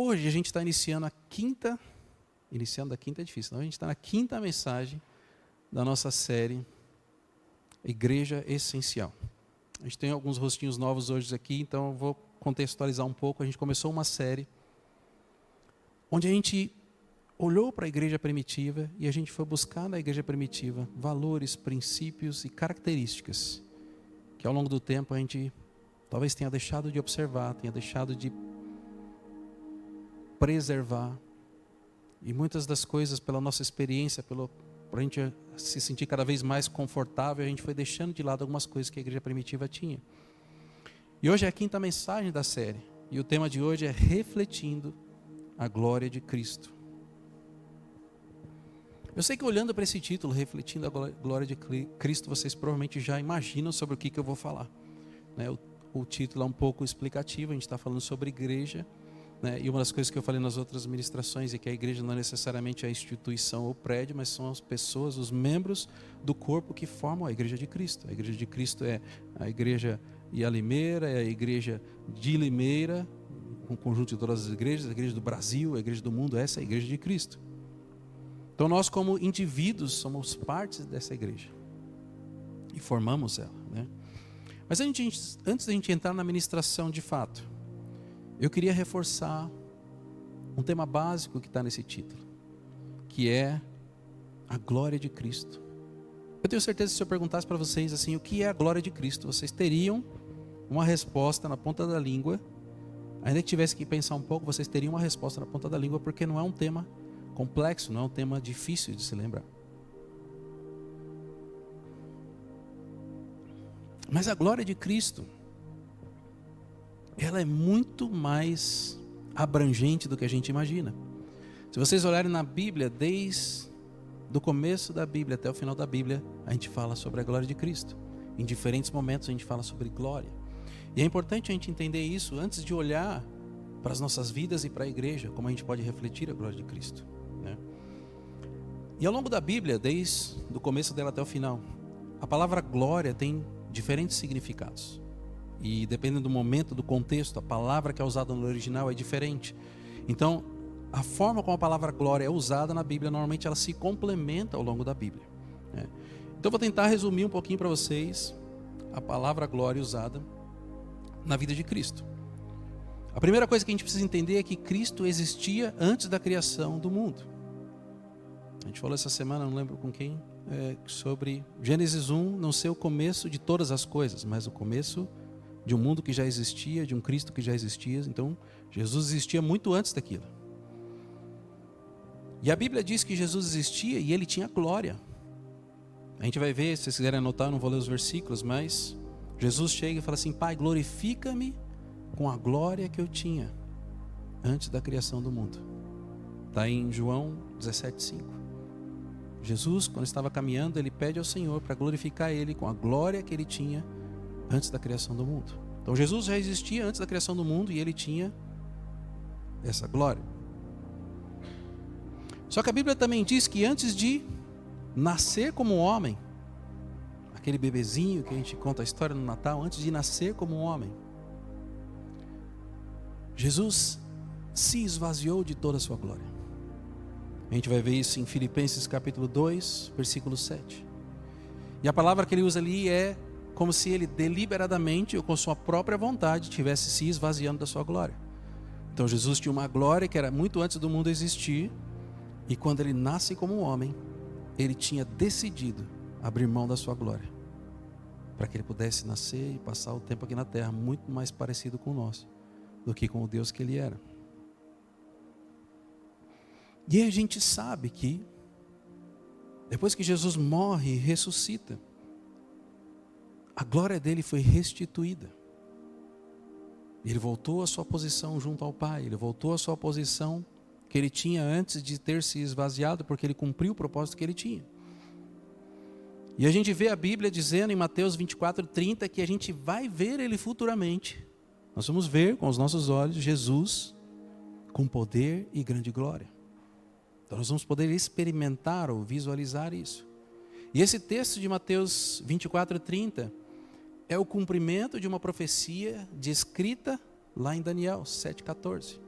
Hoje a gente está iniciando a quinta é difícil, não? A gente está na quinta mensagem da nossa série Igreja Essencial. A gente tem alguns rostinhos novos hoje aqui, então eu vou contextualizar um pouco. A gente começou uma série onde a gente olhou para a igreja primitiva e a gente foi buscar na igreja primitiva valores, princípios e características que ao longo do tempo a gente talvez tenha deixado de observar, tenha deixado de preservar. E muitas das coisas, pela nossa experiência, para a gente se sentir cada vez mais confortável, a gente foi deixando de lado algumas coisas que a igreja primitiva tinha. E hoje é a quinta mensagem da série. E o tema de hoje é refletindo a glória de Cristo. Eu sei que olhando para esse título, refletindo a glória de Cristo, vocês provavelmente já imaginam sobre o que eu vou falar. O título é um pouco explicativo, a gente está falando sobre igreja. E uma das coisas que eu falei nas outras ministrações é que a igreja não é necessariamente a instituição ou prédio, mas são as pessoas, os membros do corpo que formam a igreja de Cristo. A igreja de Cristo é a igreja Ialimeira, é a igreja de Limeira, um conjunto de todas as igrejas, a igreja do Brasil, a igreja do mundo, essa é a igreja de Cristo. Então nós como indivíduos somos partes dessa igreja e formamos ela. Mas antes da gente entrar na ministração de fato, eu queria reforçar um tema básico que está nesse título, que é a glória de Cristo. Eu tenho certeza que se eu perguntasse para vocês assim, o que é a glória de Cristo, vocês teriam uma resposta na ponta da língua. Ainda que tivesse que pensar um pouco, vocês teriam uma resposta na ponta da língua, porque não é um tema complexo, não é um tema difícil de se lembrar. Mas a glória de Cristo, ela é muito mais abrangente do que a gente imagina. Se vocês olharem na Bíblia, desde o começo da Bíblia até o final da Bíblia, a gente fala sobre a glória de Cristo. Em diferentes momentos a gente fala sobre glória. E é importante a gente entender isso antes de olhar para as nossas vidas e para a igreja, como a gente pode refletir a glória de Cristo. E ao longo da Bíblia, desde o começo dela até o final, a palavra glória tem diferentes significados. E dependendo do momento, do contexto, a palavra que é usada no original é diferente. Então, a forma como a palavra glória é usada na Bíblia, normalmente ela se complementa ao longo da Bíblia. Então, eu vou tentar resumir um pouquinho para vocês a palavra glória usada na vida de Cristo. A primeira coisa que a gente precisa entender é que Cristo existia antes da criação do mundo. A gente falou essa semana, não lembro com quem, sobre Gênesis 1 não ser o começo de todas as coisas, mas o começo de um mundo que já existia, de um Cristo que já existia. Então, Jesus existia muito antes daquilo. E a Bíblia diz que Jesus existia e ele tinha glória. A gente vai ver, se vocês quiserem anotar, eu não vou ler os versículos, mas Jesus chega e fala assim: Pai, glorifica-me com a glória que eu tinha antes da criação do mundo. Está em João 17,5. Jesus, quando estava caminhando, ele pede ao Senhor para glorificar ele com a glória que ele tinha antes da criação do mundo. Então Jesus já existia antes da criação do mundo e ele tinha essa glória. Só que a Bíblia também diz que antes de nascer como homem, aquele bebezinho que a gente conta a história no Natal, antes de nascer como homem, Jesus se esvaziou de toda a sua glória. A gente vai ver isso em Filipenses capítulo 2, versículo 7. E a palavra que ele usa ali é como se ele deliberadamente ou com sua própria vontade tivesse se esvaziando da sua glória. Então Jesus tinha uma glória que era muito antes do mundo existir, e quando ele nasce como um homem, ele tinha decidido abrir mão da sua glória, para que ele pudesse nascer e passar o tempo aqui na terra muito mais parecido com o nosso do que com o Deus que ele era. E a gente sabe que depois que Jesus morre e ressuscita, a glória dele foi restituída. Ele voltou à sua posição junto ao Pai. Ele voltou à sua posição que ele tinha antes de ter se esvaziado, porque ele cumpriu o propósito que ele tinha. E a gente vê a Bíblia dizendo em Mateus 24:30 que a gente vai ver ele futuramente. Nós vamos ver com os nossos olhos Jesus com poder e grande glória. Então nós vamos poder experimentar ou visualizar isso. E esse texto de Mateus 24:30 é o cumprimento de uma profecia descrita lá em Daniel 7,14.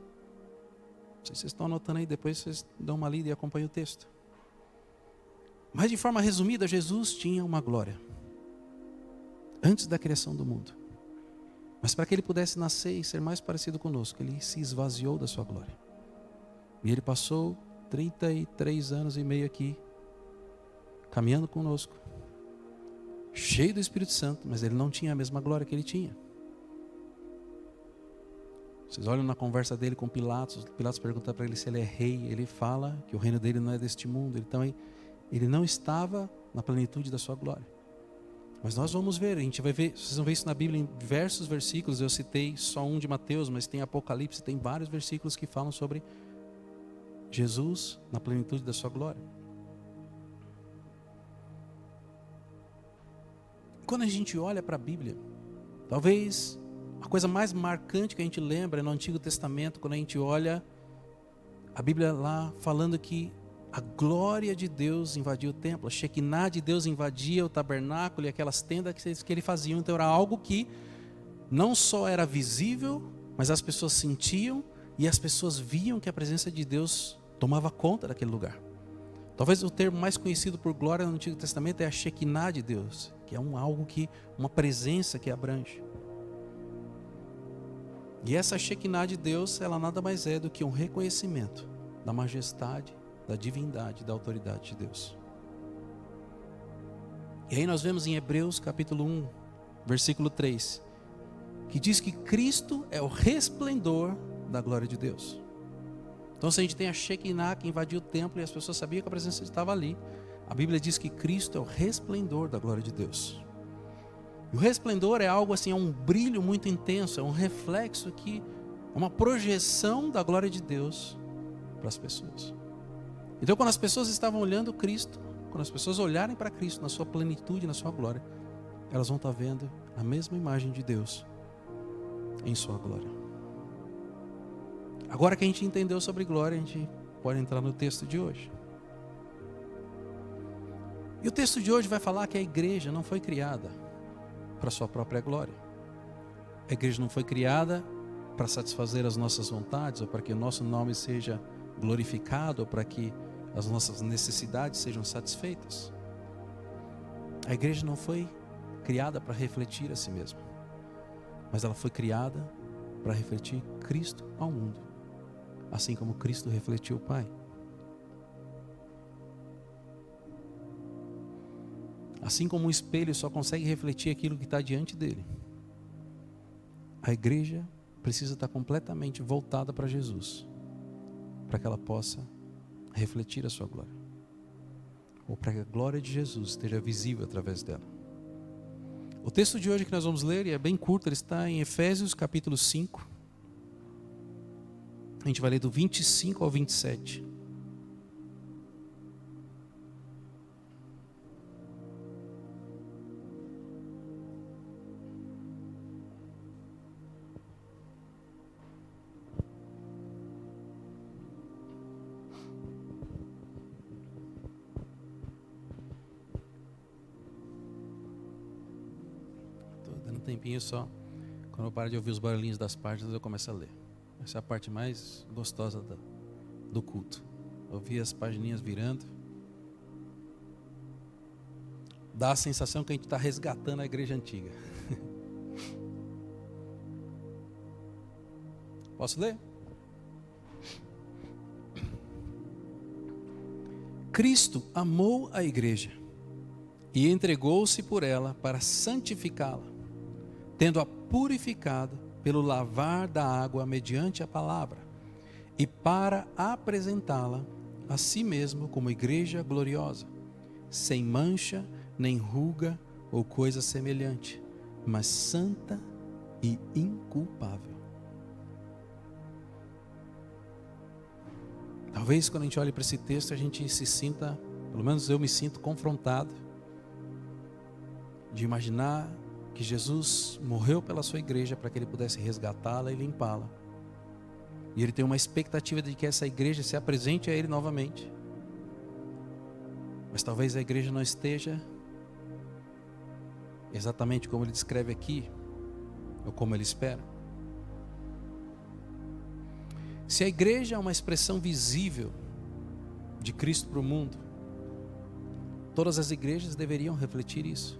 Não sei se vocês estão anotando aí, depois vocês dão uma lida e acompanham o texto. Mas de forma resumida, Jesus tinha uma glória antes da criação do mundo. Mas para que ele pudesse nascer e ser mais parecido conosco, ele se esvaziou da sua glória. E ele passou 33 anos e meio aqui, caminhando conosco, cheio do Espírito Santo, mas ele não tinha a mesma glória que ele tinha. Vocês olham na conversa dele com Pilatos pergunta para ele se ele é rei, ele fala que o reino dele não é deste mundo, então ele não estava na plenitude da sua glória. Mas nós vamos ver, a gente vai ver, vocês vão ver isso na Bíblia em diversos versículos. Eu citei só um de Mateus, mas tem Apocalipse, tem vários versículos que falam sobre Jesus na plenitude da sua glória. Quando a gente olha para a Bíblia, talvez a coisa mais marcante que a gente lembra é no Antigo Testamento, quando a gente olha a Bíblia lá falando que a glória de Deus invadia o templo, a Shekinah de Deus invadia o tabernáculo e aquelas tendas que ele fazia. Então era algo que não só era visível, mas as pessoas sentiam e as pessoas viam que a presença de Deus tomava conta daquele lugar. Talvez o termo mais conhecido por glória no Antigo Testamento é a Shekinah de Deus, que é uma presença que abrange. E essa Shekinah de Deus, ela nada mais é do que um reconhecimento da majestade, da divindade, da autoridade de Deus. E aí nós vemos em Hebreus capítulo 1, versículo 3, que diz que Cristo é o resplendor da glória de Deus. Então se a gente tem a Shekinah que invadiu o templo e as pessoas sabiam que a presença estava ali, a Bíblia diz que Cristo é o resplendor da glória de Deus. E o resplendor é algo assim, é um brilho muito intenso, é um reflexo que é uma projeção da glória de Deus para as pessoas. Então quando as pessoas estavam olhando Cristo, quando as pessoas olharem para Cristo na sua plenitude, na sua glória, elas vão estar vendo a mesma imagem de Deus em sua glória. Agora que a gente entendeu sobre glória, a gente pode entrar no texto de hoje. E o texto de hoje vai falar que a igreja não foi criada para sua própria glória. A igreja não foi criada para satisfazer as nossas vontades, ou para que o nosso nome seja glorificado, ou para que as nossas necessidades sejam satisfeitas. A igreja não foi criada para refletir a si mesma, mas ela foi criada para refletir Cristo ao mundo, assim como Cristo refletiu o Pai. Assim como um espelho só consegue refletir aquilo que está diante dele, a igreja precisa estar completamente voltada para Jesus, para que ela possa refletir a sua glória, ou para que a glória de Jesus esteja visível através dela. O texto de hoje que nós vamos ler, e é bem curto, ele está em Efésios capítulo 5. A gente vai ler do 25 ao 27. Tempinho só, quando eu paro de ouvir os barulhinhos das páginas, eu começo a ler. Essa é a parte mais gostosa do culto. Ouvir as pagininhas virando. Dá a sensação que a gente está resgatando a igreja antiga. Posso ler? Cristo amou a igreja e entregou-se por ela para santificá-la, tendo-a purificado pelo lavar da água mediante a palavra, e para apresentá-la a si mesmo como igreja gloriosa, sem mancha, nem ruga ou coisa semelhante, mas santa e inculpável. Talvez quando a gente olhe para esse texto, a gente se sinta, pelo menos eu me sinto confrontado, de imaginar que Jesus morreu pela sua igreja para que ele pudesse resgatá-la e limpá-la. E ele tem uma expectativa de que essa igreja se apresente a ele novamente. Mas talvez a igreja não esteja exatamente como ele descreve aqui, ou como ele espera. Se a igreja é uma expressão visível de Cristo para o mundo, todas as igrejas deveriam refletir isso.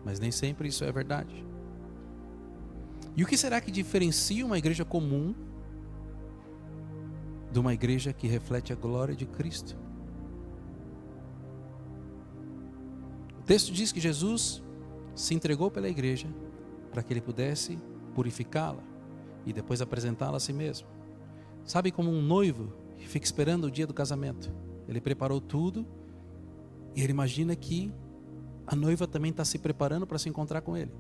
Mas nem sempre isso é verdade. E o que será que diferencia uma igreja comum de uma igreja que reflete a glória de Cristo? O texto diz que Jesus se entregou pela igreja para que ele pudesse purificá-la e depois apresentá-la a si mesmo. Sabe, como um noivo que fica esperando o dia do casamento. Ele preparou tudo e ele imagina que a noiva também está se preparando para se encontrar com ele.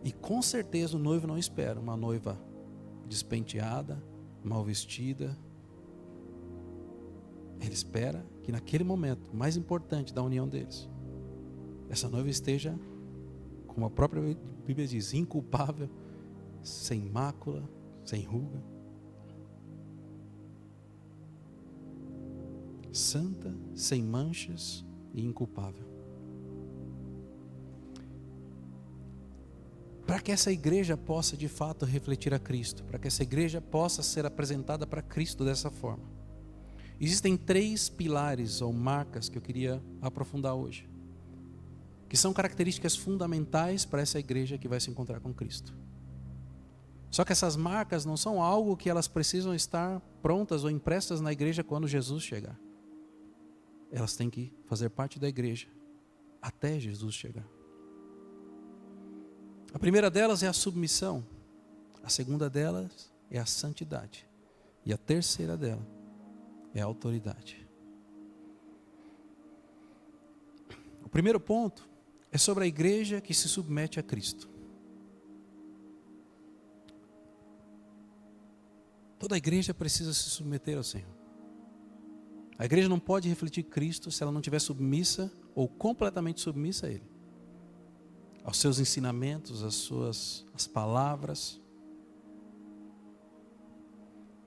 E com certeza o noivo não espera uma noiva despenteada, mal vestida. Ele espera que naquele momento mais importante da união deles, essa noiva esteja, como a própria Bíblia diz, inculpável, sem mácula, sem ruga, santa, sem manchas e inculpável. Para que essa igreja possa de fato refletir a Cristo, para que essa igreja possa ser apresentada para Cristo dessa forma, existem 3 pilares ou marcas que eu queria aprofundar hoje, que são características fundamentais para essa igreja que vai se encontrar com Cristo. Só que essas marcas não são algo que elas precisam estar prontas ou impressas na igreja quando Jesus chegar. Elas têm que fazer parte da igreja até Jesus chegar. A primeira delas é a submissão, a segunda delas é a santidade e a terceira dela é a autoridade. O primeiro ponto é sobre a igreja que se submete a Cristo. Toda igreja precisa se submeter ao Senhor. A igreja não pode refletir Cristo se ela não estiver submissa ou completamente submissa a Ele, aos seus ensinamentos, as palavras.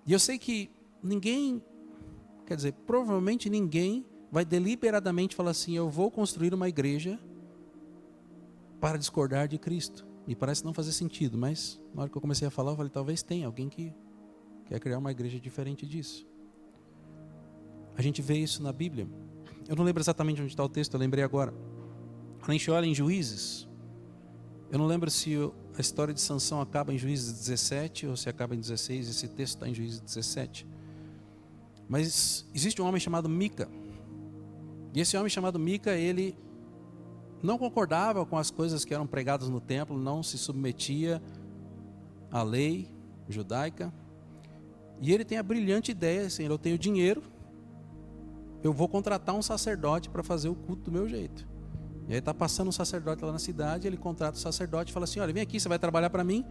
E eu sei que provavelmente ninguém vai deliberadamente falar assim: eu vou construir uma igreja para discordar de Cristo. Me parece não fazer sentido, mas na hora que eu comecei a falar, eu falei, talvez tenha alguém que quer criar uma igreja diferente disso. A gente vê isso na Bíblia. Eu não lembro exatamente onde está o texto, eu lembrei agora. Quando a gente olha em Juízes, eu não lembro se a história de Sansão acaba em Juízes 17 ou se acaba em 16, esse texto está em Juízes 17. Mas existe um homem chamado Mica. E esse homem chamado Mica, ele não concordava com as coisas que eram pregadas no templo, não se submetia à lei judaica. E ele tem a brilhante ideia, assim, eu tenho dinheiro, eu vou contratar um sacerdote para fazer o culto do meu jeito. E aí está passando um sacerdote lá na cidade, ele contrata o sacerdote e fala assim: olha, vem aqui, você vai trabalhar para mim,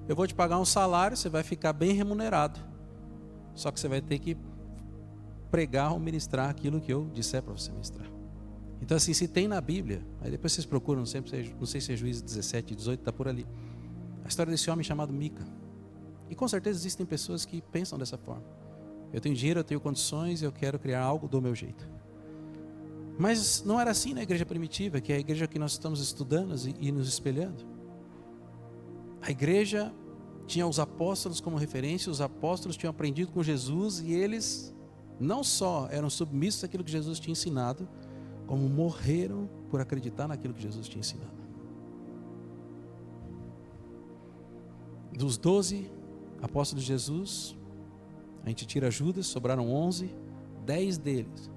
eu vou te pagar um salário, você vai ficar bem remunerado. Só que você vai ter que pregar ou ministrar aquilo que eu disser para você ministrar. Então assim, se tem na Bíblia, aí depois vocês procuram, não sei se é Juízes 17, 18, está por ali, a história desse homem chamado Mica. E com certeza existem pessoas que pensam dessa forma: eu tenho dinheiro, eu tenho condições, eu quero criar algo do meu jeito. Mas não era assim na igreja primitiva, que é a igreja que nós estamos estudando e nos espelhando. A igreja tinha os apóstolos como referência, os apóstolos tinham aprendido com Jesus e eles não só eram submissos àquilo que Jesus tinha ensinado, como morreram por acreditar naquilo que Jesus tinha ensinado. Dos 12 apóstolos de Jesus, a gente tira Judas, sobraram 11, 10 deles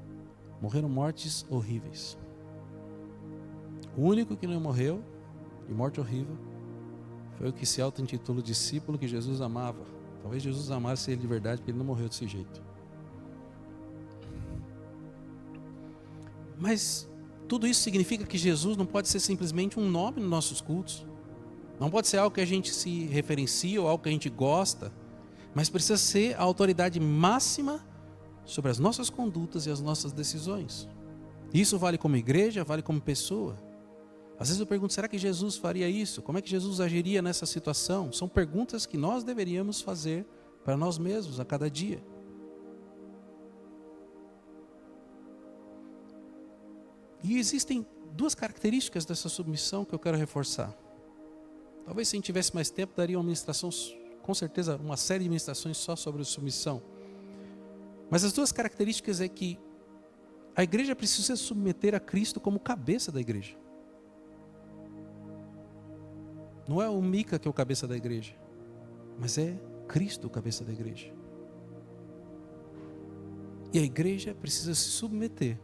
morreram mortes horríveis. O único que não morreu, de morte horrível, foi o que se auto-intitula discípulo que Jesus amava. Talvez Jesus amasse ele de verdade, porque ele não morreu desse jeito. Mas tudo isso significa que Jesus não pode ser simplesmente um nome nos nossos cultos. Não pode ser algo que a gente se referencia ou algo que a gente gosta, mas precisa ser a autoridade máxima sobre as nossas condutas e as nossas decisões. Isso vale como igreja, vale como pessoa. Às vezes eu pergunto, será que Jesus faria isso? Como é que Jesus agiria nessa situação? São perguntas que nós deveríamos fazer para nós mesmos a cada dia. E existem 2 características dessa submissão que eu quero reforçar. Talvez se a gente tivesse mais tempo, daria uma ministração com certeza uma série de ministrações só sobre submissão. Mas as duas características é que a igreja precisa se submeter a Cristo como cabeça da igreja. Não é o Mica que é o cabeça da igreja, mas é Cristo o cabeça da igreja. E a igreja precisa se submeter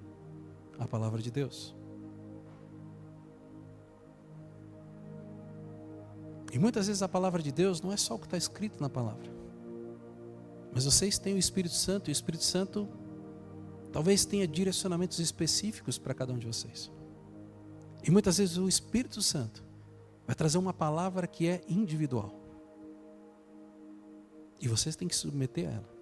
à palavra de Deus. E muitas vezes a palavra de Deus não é só o que está escrito na palavra. Mas vocês têm o Espírito Santo, e o Espírito Santo talvez tenha direcionamentos específicos para cada um de vocês. E muitas vezes o Espírito Santo vai trazer uma palavra que é individual. E vocês têm que se submeter a ela.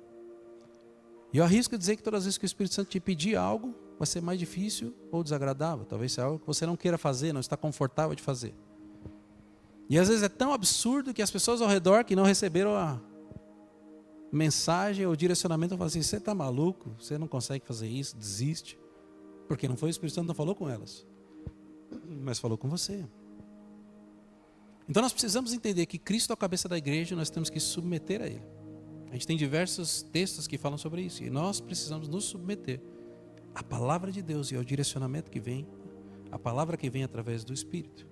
E eu arrisco dizer que todas as vezes que o Espírito Santo te pedir algo, vai ser mais difícil ou desagradável. Talvez seja algo que você não queira fazer, não está confortável de fazer. E às vezes é tão absurdo que as pessoas ao redor que não receberam a mensagem ou direcionamento vão falar assim: você está maluco? Você não consegue fazer isso? Desiste. Porque não foi o Espírito Santo que não falou com elas, mas falou com você. Então nós precisamos entender que Cristo é a cabeça da igreja e nós temos que submeter a Ele. A gente tem diversos textos que falam sobre isso. E nós precisamos nos submeter à palavra de Deus e ao direcionamento que vem, a palavra que vem através do Espírito.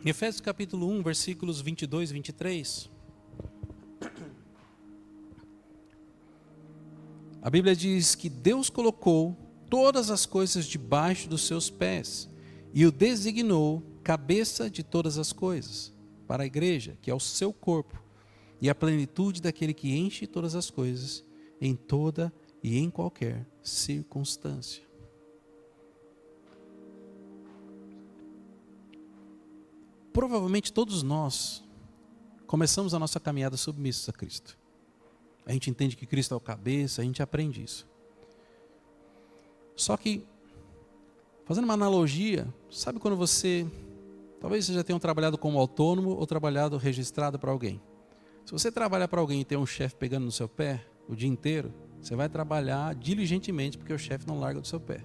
Em Efésios capítulo 1, versículos 22 e 23, a Bíblia diz que Deus colocou todas as coisas debaixo dos seus pés e o designou cabeça de todas as coisas para a igreja, que é o seu corpo, e a plenitude daquele que enche todas as coisas em toda e em qualquer circunstância. Provavelmente todos nós começamos a nossa caminhada submissos a Cristo. A gente entende que Cristo é o cabeça, a gente aprende isso. Só que, fazendo uma analogia, sabe quando talvez você já tenha trabalhado como autônomo ou trabalhado registrado para alguém. Se você trabalha para alguém e tem um chefe pegando no seu pé o dia inteiro, você vai trabalhar diligentemente porque o chefe não larga do seu pé.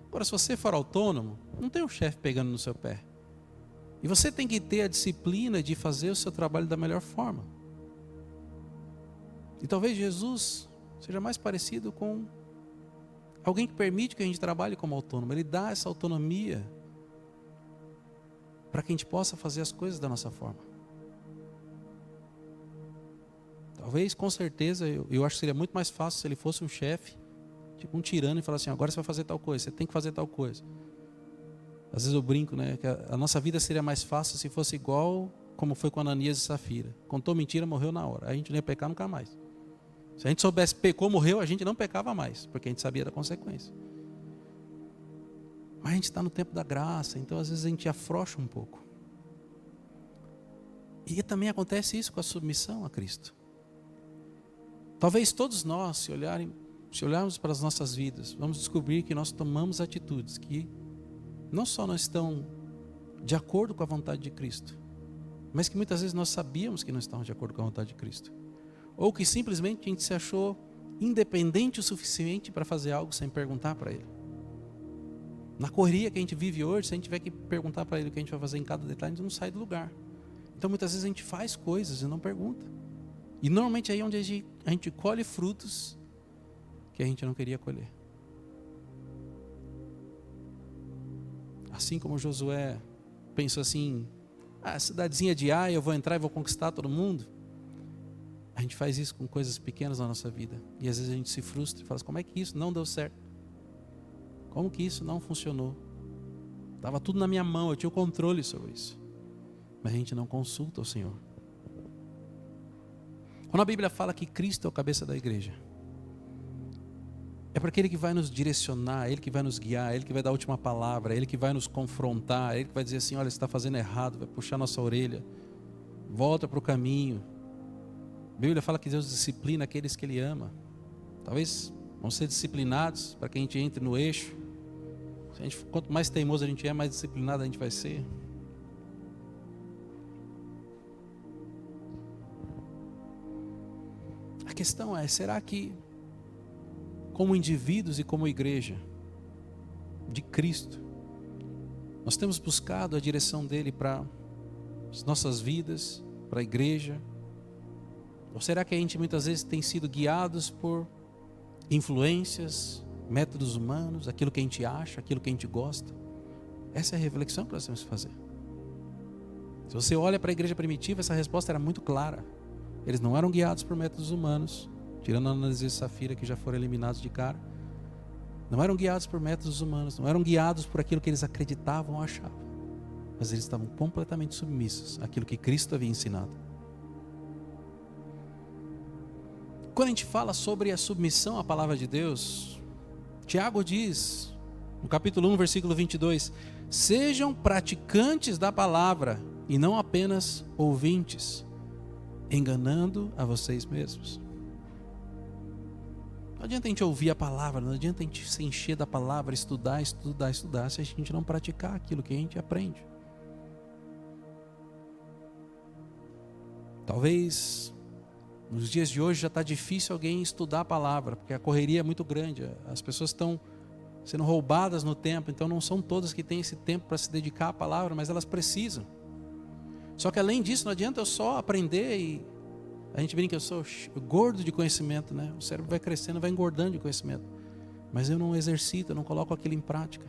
Agora, se você for autônomo, não tem um chefe pegando no seu pé. E você tem que ter a disciplina de fazer o seu trabalho da melhor forma. E talvez Jesus seja mais parecido com alguém que permite que a gente trabalhe como autônomo. Ele dá essa autonomia para que a gente possa fazer as coisas da nossa forma. Talvez, com certeza, eu acho que seria muito mais fácil se ele fosse um chefe, tipo um tirano, e falasse assim: agora você vai fazer tal coisa, você tem que fazer tal coisa. Às vezes eu brinco, né, que a nossa vida seria mais fácil se fosse igual como foi com Ananias e Safira. Contou mentira, morreu na hora. A gente não ia pecar nunca mais. Se a gente soubesse pecou, morreu, a gente não pecava mais, porque a gente sabia da consequência. Mas a gente está no tempo da graça, então às vezes a gente afrouxa um pouco. E também acontece isso com a submissão a Cristo. Talvez todos nós, se olharmos para as nossas vidas, vamos descobrir que nós tomamos atitudes que não só não estão de acordo com a vontade de Cristo, mas que muitas vezes nós sabíamos que não estamos de acordo com a vontade de Cristo. Ou que simplesmente a gente se achou independente o suficiente para fazer algo sem perguntar para Ele. Na correria que a gente vive hoje, se a gente tiver que perguntar para Ele o que a gente vai fazer em cada detalhe, a gente não sai do lugar. Então muitas vezes a gente faz coisas e não pergunta. E normalmente é aí onde a gente colhe frutos que a gente não queria colher. Assim como Josué pensou assim: a cidadezinha de Ai, eu vou entrar e vou conquistar todo mundo. A gente faz isso com coisas pequenas na nossa vida. E às vezes a gente se frustra e fala assim: como é que isso não deu certo? Como que isso não funcionou? Estava tudo na minha mão, eu tinha o controle sobre isso. Mas a gente não consulta o Senhor. Quando a Bíblia fala que Cristo é o cabeça da igreja, é porque Ele que vai nos direcionar, Ele que vai nos guiar, Ele que vai dar a última palavra, Ele que vai nos confrontar, Ele que vai dizer assim: olha, você está fazendo errado, vai puxar nossa orelha, volta para o caminho. A Bíblia fala que Deus disciplina aqueles que Ele ama. Talvez vão ser disciplinados para que a gente entre no eixo. Quanto mais teimoso a gente é, mais disciplinado a gente vai ser. A questão é, será que como indivíduos e como igreja de Cristo, nós temos buscado a direção dEle para as nossas vidas para a igreja? Ou será que a gente muitas vezes tem sido guiados por influências, métodos humanos, aquilo que a gente acha, aquilo que a gente gosta? Essa é a reflexão que nós temos que fazer. Se você olha para a igreja primitiva, essa resposta era muito clara. Eles não eram guiados por métodos humanos, tirando a análise de Safira, que já foram eliminados de cara. Não eram guiados por métodos humanos, não eram guiados por aquilo que eles acreditavam ou achavam. Mas eles estavam completamente submissos àquilo que Cristo havia ensinado. Quando a gente fala sobre a submissão à palavra de Deus, Tiago diz, no capítulo 1, versículo 22, sejam praticantes da palavra e não apenas ouvintes, enganando a vocês mesmos. Não adianta a gente ouvir a palavra, não adianta a gente se encher da palavra, estudar, se a gente não praticar aquilo que a gente aprende. Talvez nos dias de hoje já está difícil alguém estudar a palavra, porque a correria é muito grande, as pessoas estão sendo roubadas no tempo, então não são todas que têm esse tempo para se dedicar à palavra, mas elas precisam. Só que além disso, não adianta eu só aprender e a gente brinca que eu sou gordo de conhecimento, né? O cérebro vai crescendo, vai engordando de conhecimento, mas eu não exercito, eu não coloco aquilo em prática.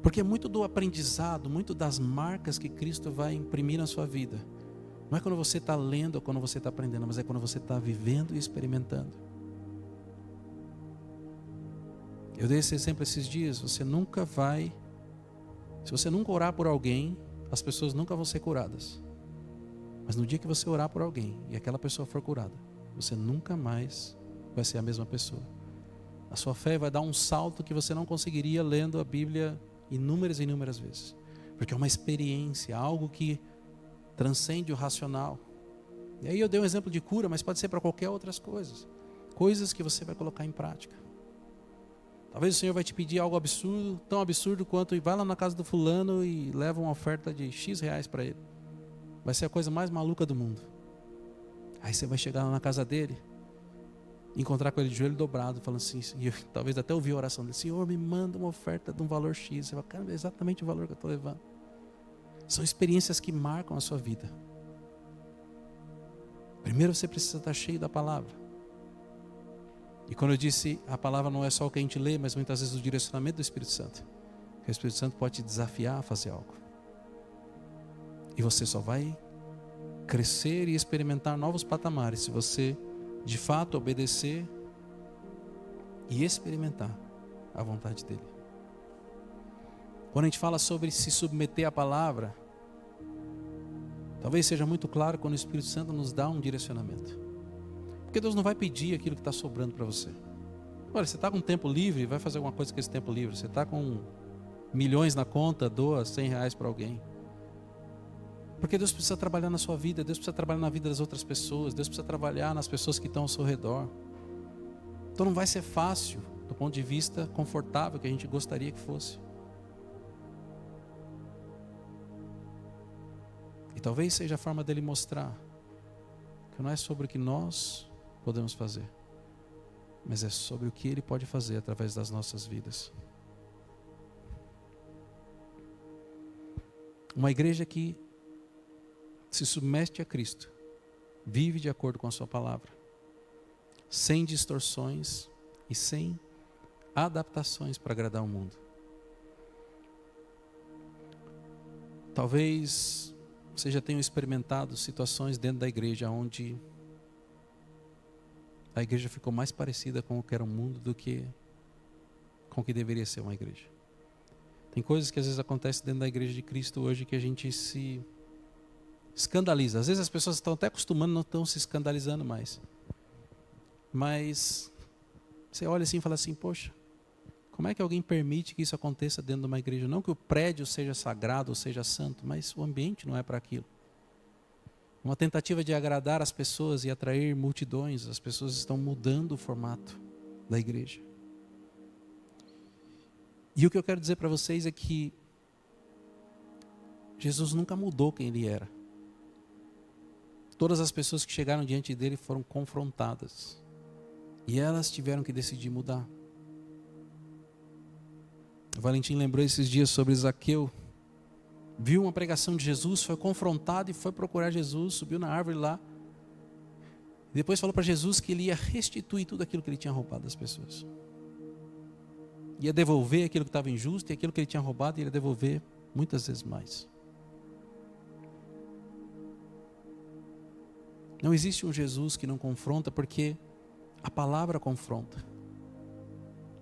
Porque é muito do aprendizado, muito das marcas que Cristo vai imprimir na sua vida. Não é quando você está lendo ou quando você está aprendendo, mas é quando você está vivendo e experimentando. Eu dei esse exemplo esses dias. Se você nunca orar por alguém, as pessoas nunca vão ser curadas. Mas no dia que você orar por alguém e aquela pessoa for curada, você nunca mais vai ser a mesma pessoa. A sua fé vai dar um salto que você não conseguiria lendo a Bíblia inúmeras e inúmeras vezes. Porque é uma experiência, algo que transcende o racional. E aí eu dei um exemplo de cura, mas pode ser para qualquer outras coisas. Coisas que você vai colocar em prática. Talvez o Senhor vai te pedir algo absurdo, tão absurdo quanto vai lá na casa do fulano e leva uma oferta de X reais para ele. Vai ser a coisa mais maluca do mundo. Aí você vai chegar lá na casa dele, encontrar com ele de joelho dobrado, falando assim, e talvez até ouvir a oração dele: Senhor, me manda uma oferta de um valor X. Você vai, cara, é exatamente o valor que eu estou levando. São experiências que marcam a sua vida. Primeiro você precisa estar cheio da palavra. E quando eu disse, a palavra não é só o que a gente lê, mas muitas vezes o direcionamento do Espírito Santo. Que o Espírito Santo pode te desafiar a fazer algo. E você só vai crescer e experimentar novos patamares se você de fato obedecer e experimentar a vontade dele. Quando a gente fala sobre se submeter à palavra, talvez seja muito claro quando o Espírito Santo nos dá um direcionamento. Porque Deus não vai pedir aquilo que está sobrando para você. Olha, você está com tempo livre, vai fazer alguma coisa com esse tempo livre. Você está com milhões na conta, doa 100 reais para alguém. Porque Deus precisa trabalhar na sua vida, Deus precisa trabalhar na vida das outras pessoas, Deus precisa trabalhar nas pessoas que estão ao seu redor. Então não vai ser fácil, do ponto de vista confortável que a gente gostaria que fosse. E talvez seja a forma dele mostrar que não é sobre o que nós podemos fazer, mas é sobre o que ele pode fazer através das nossas vidas. Uma igreja que se submete a Cristo, vive de acordo com a sua palavra, sem distorções e sem adaptações para agradar o mundo. Talvez você já tenha experimentado situações dentro da igreja onde a igreja ficou mais parecida com o que era o mundo do que com o que deveria ser uma igreja. Tem coisas que às vezes acontecem dentro da igreja de Cristo hoje que a gente se escandaliza. Às vezes as pessoas estão até acostumando, não estão se escandalizando mais. Mas você olha assim e fala assim, poxa, como é que alguém permite que isso aconteça dentro de uma igreja? Não que o prédio seja sagrado ou seja santo, mas o ambiente não é para aquilo. Uma tentativa de agradar as pessoas e atrair multidões, as pessoas estão mudando o formato da igreja. E o que eu quero dizer para vocês é que Jesus nunca mudou quem ele era. Todas as pessoas que chegaram diante dele foram confrontadas. E elas tiveram que decidir mudar. O Valentim lembrou esses dias sobre Zaqueu. viu uma pregação de Jesus, foi confrontado e foi procurar Jesus, subiu na árvore lá. E depois falou para Jesus que ele ia restituir tudo aquilo que ele tinha roubado das pessoas. Ia devolver aquilo que estava injusto e aquilo que ele tinha roubado, ia devolver muitas vezes mais. Não existe um Jesus que não confronta, porque a palavra confronta.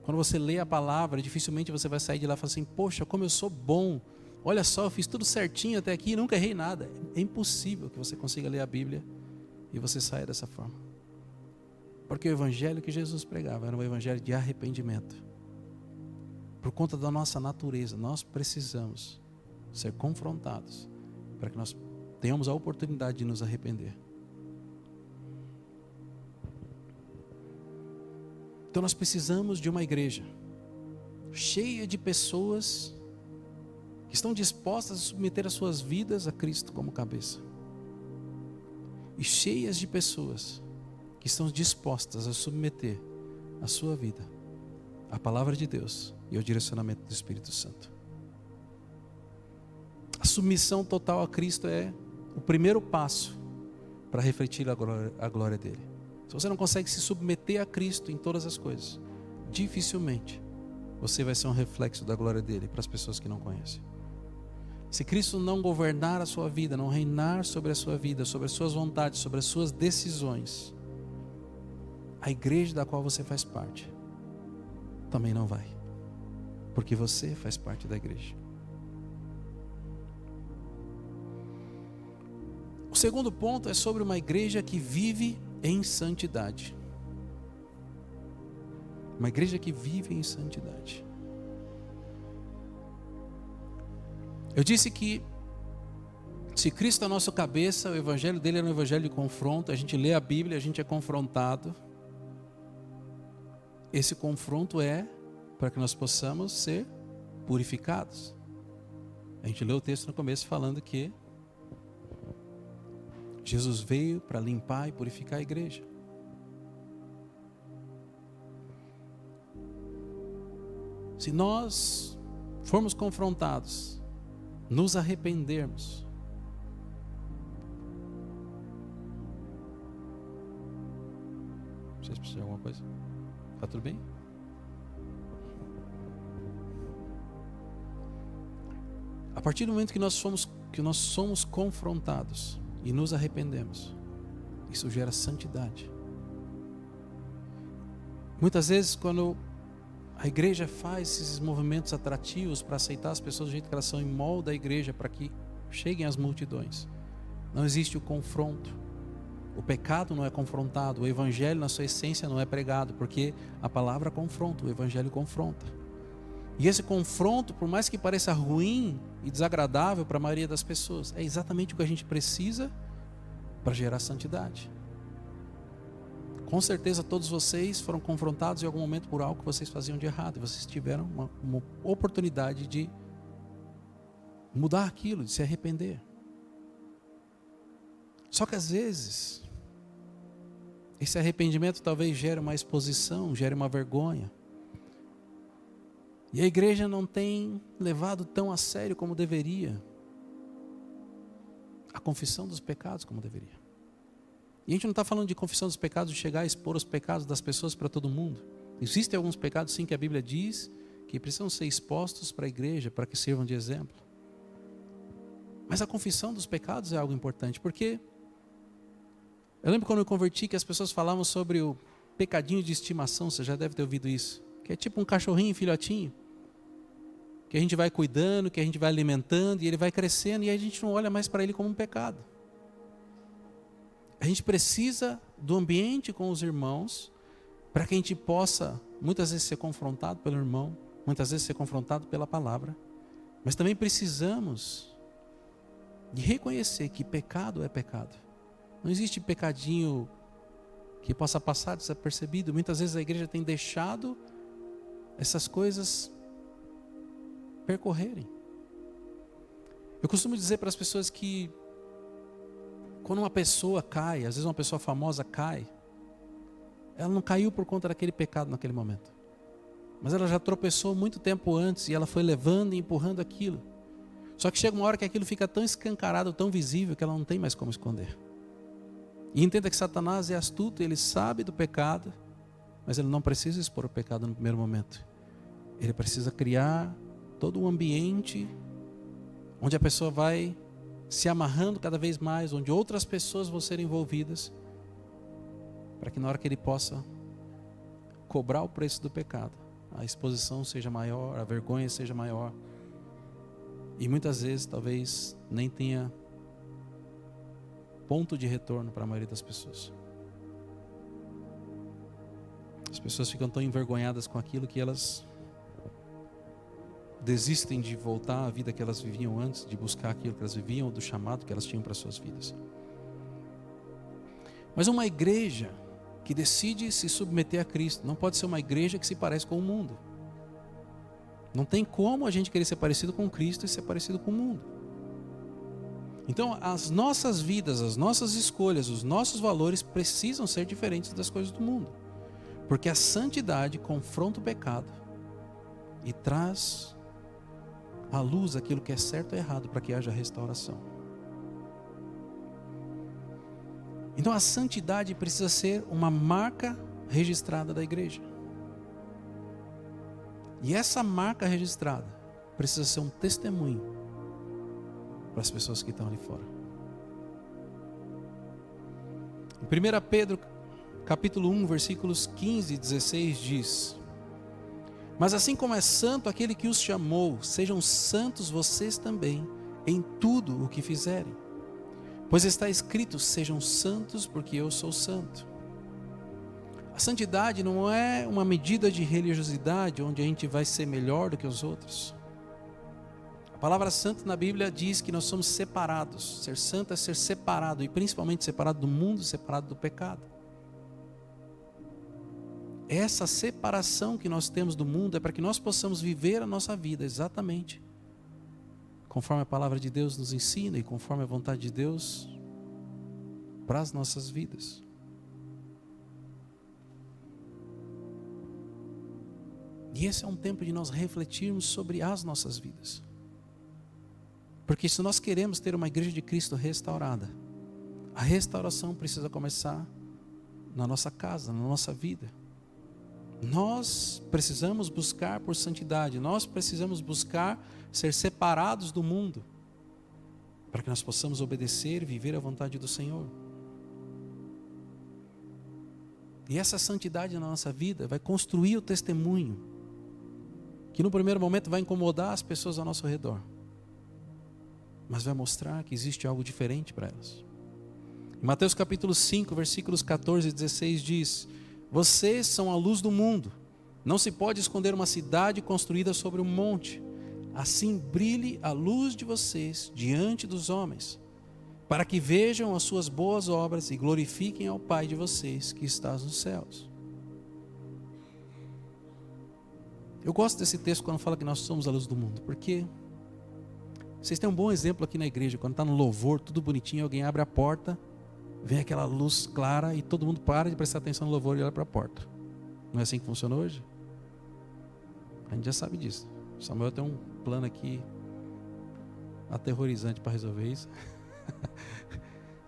Quando você lê a palavra, dificilmente você vai sair de lá e falar assim: poxa, como eu sou bom, olha só, eu fiz tudo certinho até aqui e nunca errei nada. É impossível que você consiga ler a Bíblia e você saia dessa forma. Porque o evangelho que Jesus pregava era um evangelho de arrependimento. Por conta da nossa natureza, nós precisamos ser confrontados para que nós tenhamos a oportunidade de nos arrepender. Então nós precisamos de uma igreja cheia de pessoas que estão dispostas a submeter as suas vidas a Cristo como cabeça. E cheias de pessoas que estão dispostas a submeter a sua vida à palavra de Deus e ao direcionamento do Espírito Santo. A submissão total a Cristo é o primeiro passo para refletir a glória dele. Se você não consegue se submeter a Cristo em todas as coisas, dificilmente você vai ser um reflexo da glória dele para as pessoas que não conhecem. Se Cristo não governar a sua vida, não reinar sobre a sua vida, sobre as suas vontades, sobre as suas decisões, a igreja da qual você faz parte também não vai, porque você faz parte da igreja. O segundo ponto é sobre uma igreja que vive em santidade. Uma igreja que vive em santidade. Eu disse que se Cristo é a nossa cabeça, o evangelho dele é um evangelho de confronto. A gente lê a Bíblia, a gente é confrontado. Esse confronto é para que nós possamos ser purificados. A gente leu o texto no começo falando que Jesus veio para limpar e purificar a igreja. Se nós formos confrontados, nos arrependermos, vocês precisam de alguma coisa? Está tudo bem? A partir do momento que nós somos confrontados e nos arrependemos, isso gera santidade. Muitas vezes, quando a igreja faz esses movimentos atrativos para aceitar as pessoas do jeito que elas são, e molda a igreja para que cheguem às multidões, não existe o confronto. O pecado não é confrontado, o evangelho na sua essência não é pregado, porque a palavra confronta, o evangelho confronta. E esse confronto, por mais que pareça ruim e desagradável para a maioria das pessoas, é exatamente o que a gente precisa para gerar santidade. Com certeza todos vocês foram confrontados em algum momento por algo que vocês faziam de errado, e vocês tiveram uma oportunidade de mudar aquilo, de se arrepender. Só que às vezes esse arrependimento talvez gere uma exposição, gere uma vergonha. E a igreja não tem levado tão a sério como deveria a confissão dos pecados como deveria. E a gente não está falando de confissão dos pecados, de chegar a expor os pecados das pessoas para todo mundo. Existem alguns pecados sim que a Bíblia diz que precisam ser expostos para a igreja, para que sirvam de exemplo. Mas a confissão dos pecados é algo importante, porque eu lembro quando eu converti que as pessoas falavam sobre o pecadinho de estimação, você já deve ter ouvido isso, que é tipo um cachorrinho, filhotinho, que a gente vai cuidando, que a gente vai alimentando, e ele vai crescendo, e a gente não olha mais para ele como um pecado. A gente precisa do ambiente com os irmãos, para que a gente possa, muitas vezes, ser confrontado pelo irmão, muitas vezes ser confrontado pela palavra, mas também precisamos de reconhecer que pecado é pecado. Não existe pecadinho que possa passar desapercebido. Muitas vezes a igreja tem deixado essas coisas percorrerem. Eu costumo dizer para as pessoas que quando uma pessoa cai, às vezes uma pessoa famosa cai, ela não caiu por conta daquele pecado naquele momento, mas ela já tropeçou muito tempo antes e ela foi levando e empurrando aquilo. Só que chega uma hora que aquilo fica tão escancarado, tão visível, que ela não tem mais como esconder. E entenda que Satanás é astuto, ele sabe do pecado, mas ele não precisa expor o pecado no primeiro momento. Ele precisa criar todo um ambiente onde a pessoa vai se amarrando cada vez mais, onde outras pessoas vão ser envolvidas, para que na hora que ele possa cobrar o preço do pecado, a exposição seja maior, a vergonha seja maior. E muitas vezes talvez nem tenha ponto de retorno para a maioria das pessoas. As pessoas ficam tão envergonhadas com aquilo que elas desistem de voltar à vida que elas viviam antes, de buscar aquilo que elas viviam, ou do chamado que elas tinham para suas vidas. Mas uma igreja que decide se submeter a Cristo não pode ser uma igreja que se parece com o mundo. Não tem como a gente querer ser parecido com Cristo e ser parecido com o mundo. Então as nossas vidas, as nossas escolhas, os nossos valores precisam ser diferentes das coisas do mundo. Porque a santidade confronta o pecado e traz à luz aquilo que é certo ou errado para que haja restauração. Então a santidade precisa ser uma marca registrada da igreja. E essa marca registrada precisa ser um testemunho para as pessoas que estão ali fora. Em 1 Pedro capítulo 1, versículos 15 e 16 diz: mas assim como é santo aquele que os chamou, sejam santos vocês também em tudo o que fizerem. Pois está escrito: sejam santos porque eu sou santo. A santidade não é uma medida de religiosidade onde a gente vai ser melhor do que os outros. A palavra santo na Bíblia diz que nós somos separados. Ser santo é ser separado, e principalmente separado do mundo, separado do pecado. Essa separação que nós temos do mundo é para que nós possamos viver a nossa vida exatamente conforme a palavra de Deus nos ensina e conforme a vontade de Deus para as nossas vidas. E esse é um tempo de nós refletirmos sobre as nossas vidas. Porque se nós queremos ter uma igreja de Cristo restaurada, a restauração precisa começar na nossa casa, na nossa vida. Nós precisamos buscar por santidade, nós precisamos buscar ser separados do mundo, para que nós possamos obedecer e viver a vontade do Senhor. E essa santidade na nossa vida vai construir o testemunho, que no primeiro momento vai incomodar as pessoas ao nosso redor, mas vai mostrar que existe algo diferente para elas. Em Mateus capítulo 5, versículos 14 e 16 diz: vocês são a luz do mundo. Não se pode esconder uma cidade construída sobre um monte. Assim brilhe a luz de vocês diante dos homens, para que vejam as suas boas obras e glorifiquem ao Pai de vocês que está nos céus. Eu gosto desse texto quando fala que nós somos a luz do mundo, porque vocês têm um bom exemplo aqui na igreja. Quando está no louvor, tudo bonitinho, alguém abre a porta, vem aquela luz clara e todo mundo para de prestar atenção no louvor e olha para a porta. Não é assim que funciona hoje? A gente já sabe disso. O Samuel tem um plano aqui aterrorizante para resolver isso.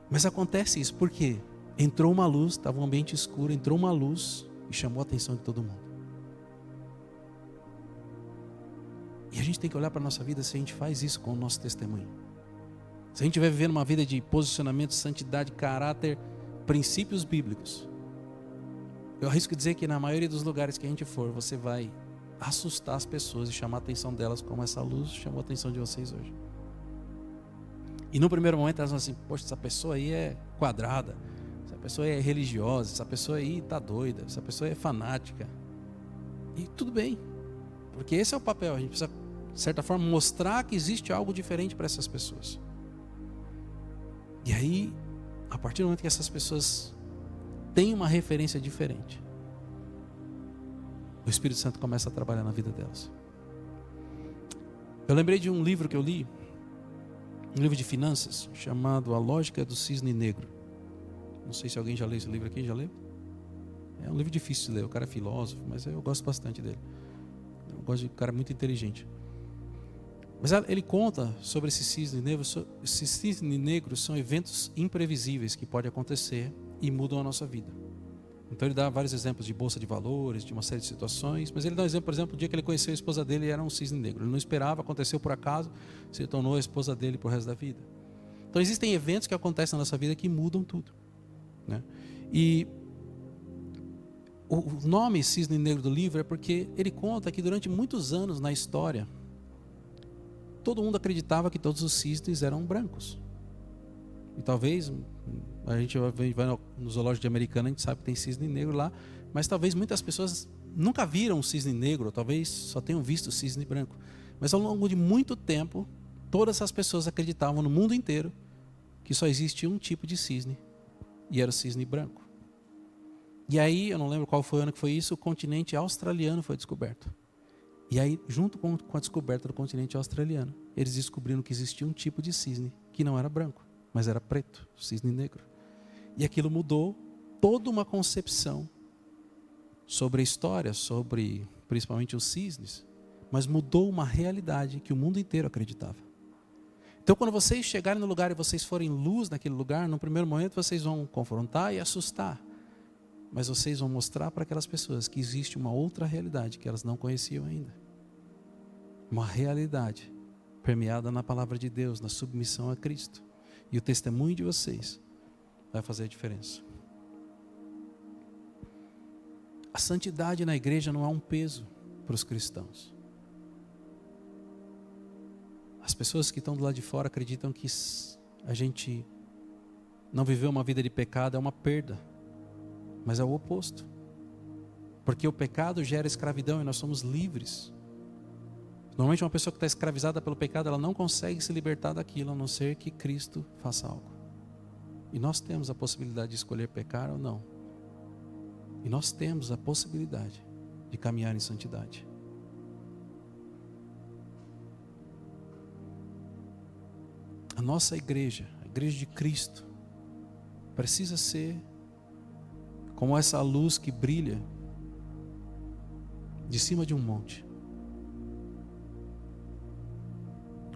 Mas acontece isso, porque entrou uma luz, estava um ambiente escuro, entrou uma luz e chamou a atenção de todo mundo. E a gente tem que olhar para a nossa vida se a gente faz isso com o nosso testemunho. Se a gente vai viver uma vida de posicionamento, santidade, caráter, princípios bíblicos, eu arrisco dizer que na maioria dos lugares que a gente for, você vai assustar as pessoas e chamar a atenção delas, como essa luz chamou a atenção de vocês hoje. E no primeiro momento elas vão assim: poxa, essa pessoa aí é quadrada, essa pessoa aí é religiosa, essa pessoa aí está doida, essa pessoa é fanática. E tudo bem, porque esse é o papel. A gente precisa, de certa forma, mostrar que existe algo diferente para essas pessoas. E aí, a partir do momento que essas pessoas têm uma referência diferente, o Espírito Santo começa a trabalhar na vida delas. Eu lembrei de um livro que eu li, um livro de finanças, chamado A Lógica do Cisne Negro. Não sei se alguém já leu esse livro aqui, já leu? É um livro difícil de ler, o cara é filósofo, mas eu gosto bastante dele. Eu gosto de um cara muito inteligente. Mas ele conta sobre esse cisne negro. Esses cisnes negros são eventos imprevisíveis que podem acontecer e mudam a nossa vida. Então ele dá vários exemplos de bolsa de valores, de uma série de situações. Mas ele dá um exemplo, por exemplo, o dia que ele conheceu a esposa dele, era um cisne negro. Ele não esperava, aconteceu por acaso, se tornou a esposa dele pro resto da vida. Então existem eventos que acontecem na nossa vida que mudam tudo, né? E o nome cisne negro do livro é porque ele conta que durante muitos anos na história, todo mundo acreditava que todos os cisnes eram brancos. E talvez, a gente vai no zoológico de Americana, a gente sabe que tem cisne negro lá, mas talvez muitas pessoas nunca viram um cisne negro, ou talvez só tenham visto o cisne branco. Mas ao longo de muito tempo, todas as pessoas acreditavam no mundo inteiro que só existia um tipo de cisne, e era o cisne branco. E aí, eu não lembro qual foi o ano que foi isso, o continente australiano foi descoberto. E aí, junto com a descoberta do continente australiano, eles descobriram que existia um tipo de cisne que não era branco, mas era preto, cisne negro. E aquilo mudou toda uma concepção sobre a história, sobre principalmente os cisnes, mas mudou uma realidade que o mundo inteiro acreditava. Então, quando vocês chegarem no lugar e vocês forem luz naquele lugar, no primeiro momento vocês vão confrontar e assustar, mas vocês vão mostrar para aquelas pessoas que existe uma outra realidade que elas não conheciam ainda. Uma realidade permeada na palavra de Deus, na submissão a Cristo. E o testemunho de vocês vai fazer a diferença. A santidade na igreja não é um peso para os cristãos. As pessoas que estão do lado de fora acreditam que a gente não viveu uma vida de pecado é uma perda. Mas é o oposto. Porque o pecado gera escravidão e nós somos livres. Normalmente uma pessoa que está escravizada pelo pecado, ela não consegue se libertar daquilo, a não ser que Cristo faça algo. E nós temos a possibilidade de escolher pecar ou não. E nós temos a possibilidade de caminhar em santidade. A nossa igreja, a igreja de Cristo, precisa ser como essa luz que brilha de cima de um monte.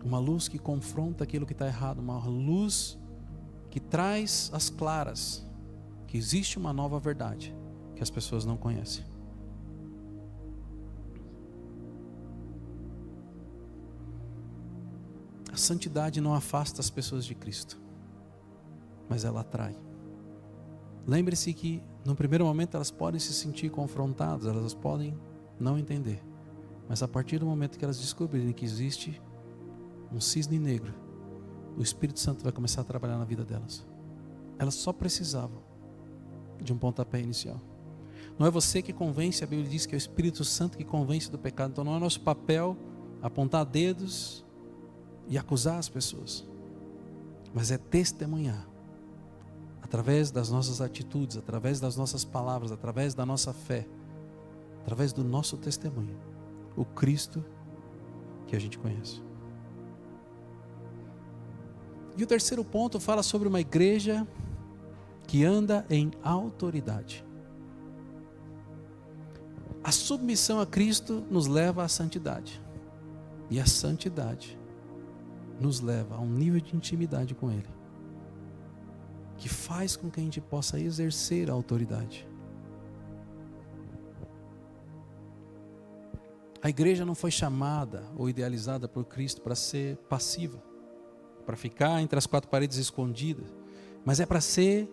Uma luz que confronta aquilo que está errado, uma luz que traz às claras que existe uma nova verdade que as pessoas não conhecem. A santidade não afasta as pessoas de Cristo, mas ela atrai. Lembre-se que no primeiro momento elas podem se sentir confrontadas, elas podem não entender, mas a partir do momento que elas descobrirem que existe um cisne negro, o Espírito Santo vai começar a trabalhar na vida delas. Elas só precisavam de um pontapé inicial. Não é você que convence, a Bíblia diz que é o Espírito Santo que convence do pecado. Então não é nosso papel apontar dedos e acusar as pessoas, mas é testemunhar através das nossas atitudes, através das nossas palavras, através da nossa fé, através do nosso testemunho, o Cristo que a gente conhece. E o terceiro ponto fala sobre uma igreja que anda em autoridade. A submissão a Cristo nos leva à santidade. E a santidade nos leva a um nível de intimidade com Ele, que faz com que a gente possa exercer a autoridade. A igreja não foi chamada ou idealizada por Cristo para ser passiva, para ficar entre as quatro paredes escondida, mas é para ser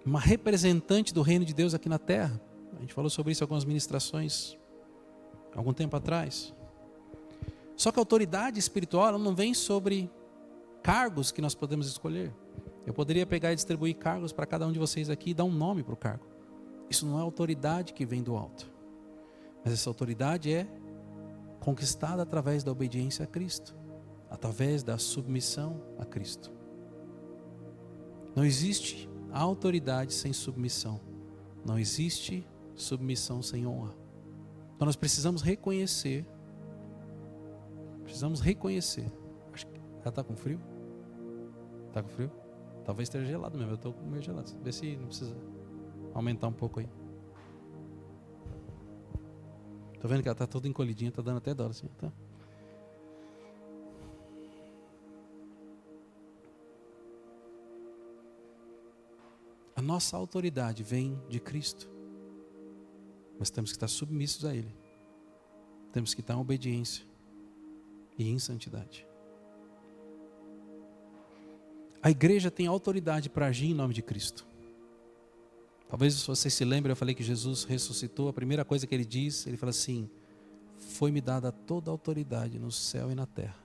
uma representante do reino de Deus aqui na terra. A gente falou sobre isso em algumas ministrações algum tempo atrás. Só que a autoridade espiritual ela não vem sobre cargos que nós podemos escolher. Eu poderia pegar e distribuir cargos para cada um de vocês aqui e dar um nome para o cargo. Isso não é autoridade que vem do alto, mas essa autoridade é conquistada através da obediência a Cristo, através da submissão a Cristo. Não existe autoridade sem submissão. Não existe submissão sem honra. Então nós precisamos reconhecer. Acho que ela está com frio? Está com frio? Talvez esteja gelado mesmo. Eu estou meio gelado. Vê se não precisa aumentar um pouco aí. Estou vendo que ela está toda encolhidinha. Está dando até dó assim. Tá? nossa autoridade vem de Cristo. Mas temos que estar submissos a Ele. Temos que estar em obediência e em santidade. A igreja tem autoridade para agir em nome de Cristo. Talvez vocês se lembrem, eu falei que Jesus ressuscitou. A primeira coisa que Ele diz, Ele fala assim: foi-me dada toda a autoridade no céu e na terra.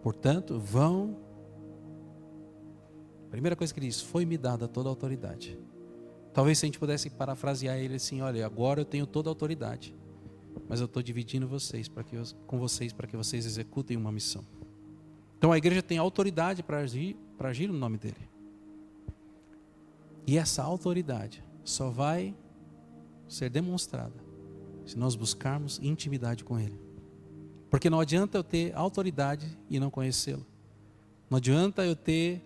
Portanto, vão. A primeira coisa que Ele diz, foi-me dada toda a autoridade. Talvez se a gente pudesse parafrasear Ele assim: olha, agora eu tenho toda a autoridade, mas eu estou dividindo com vocês para que vocês executem uma missão. Então a igreja tem autoridade para agir no nome dEle. E essa autoridade só vai ser demonstrada se nós buscarmos intimidade com Ele. Porque não adianta eu ter autoridade e não conhecê-lo. Não adianta eu ter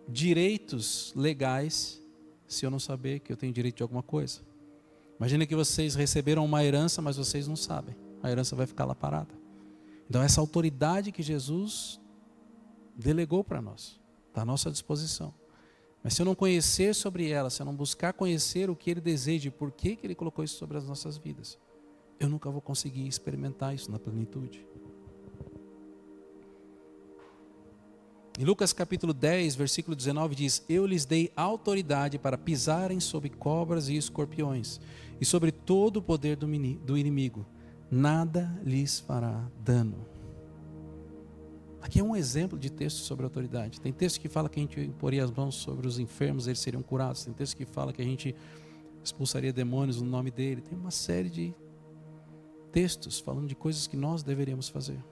direitos legais se eu não saber que eu tenho direito de alguma coisa. Imagina que vocês receberam uma herança, mas vocês não sabem. A herança vai ficar lá parada. Então essa autoridade que Jesus delegou para nós, está à nossa disposição. Mas se eu não conhecer sobre ela, se eu não buscar conhecer o que Ele deseja e por que Ele colocou isso sobre as nossas vidas, eu nunca vou conseguir experimentar isso na plenitude. Em Lucas capítulo 10, versículo 19 diz: eu lhes dei autoridade para pisarem sobre cobras e escorpiões, e sobre todo o poder do inimigo. Nada lhes fará dano. Aqui é um exemplo de texto sobre autoridade. Tem texto que fala que a gente imporia as mãos sobre os enfermos, eles seriam curados. Tem texto que fala que a gente expulsaria demônios no nome dele. Tem uma série de textos falando de coisas que nós deveríamos fazer.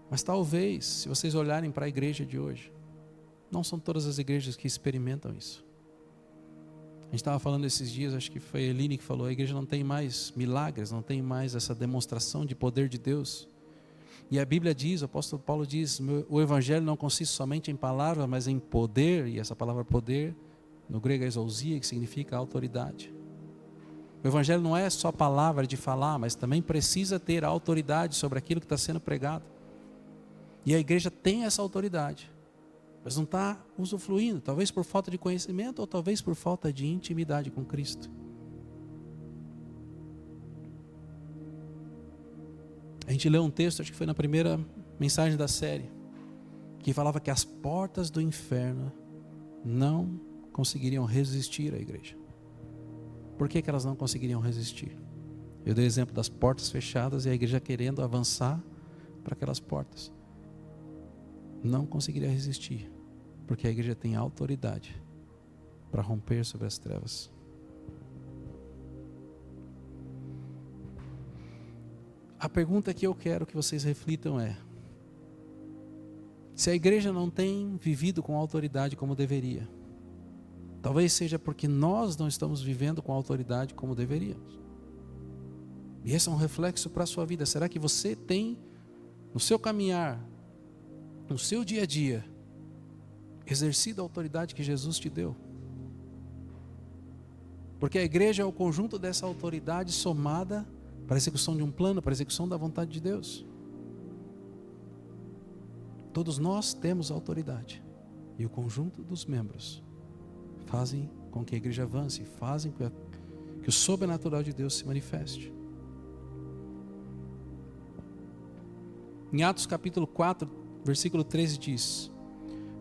Mas talvez, se vocês olharem para a igreja de hoje, não são todas as igrejas que experimentam isso. A gente estava falando esses dias, acho que foi a Eline que falou, a igreja não tem mais milagres, não tem mais essa demonstração de poder de Deus. E a Bíblia diz, o apóstolo Paulo diz, o evangelho não consiste somente em palavras, mas em poder, e essa palavra poder, no grego é exousia, que significa autoridade. O evangelho não é só palavra de falar, mas também precisa ter autoridade sobre aquilo que está sendo pregado. E a igreja tem essa autoridade, mas não está usufruindo, talvez por falta de conhecimento ou talvez por falta de intimidade com Cristo. A gente leu um texto, acho que foi na primeira mensagem da série, que falava que as portas do inferno não conseguiriam resistir à igreja. Por que elas não conseguiriam resistir? Eu dei o exemplo das portas fechadas e a igreja querendo avançar para aquelas portas. Não conseguiria resistir, porque a igreja tem autoridade para romper sobre as trevas. A pergunta que eu quero que vocês reflitam é: se a igreja não tem vivido com autoridade como deveria, talvez seja porque nós não estamos vivendo com autoridade como deveríamos. E esse é um reflexo para a sua vida. Será que você tem, no seu caminhar, no seu dia a dia, exercido a autoridade que Jesus te deu? Porque a igreja é o conjunto dessa autoridade somada para a execução de um plano, para a execução da vontade de Deus. Todos nós temos autoridade. E o conjunto dos membros fazem com que a igreja avance, fazem com que o sobrenatural de Deus se manifeste. Em Atos capítulo 4, versículo 13 diz: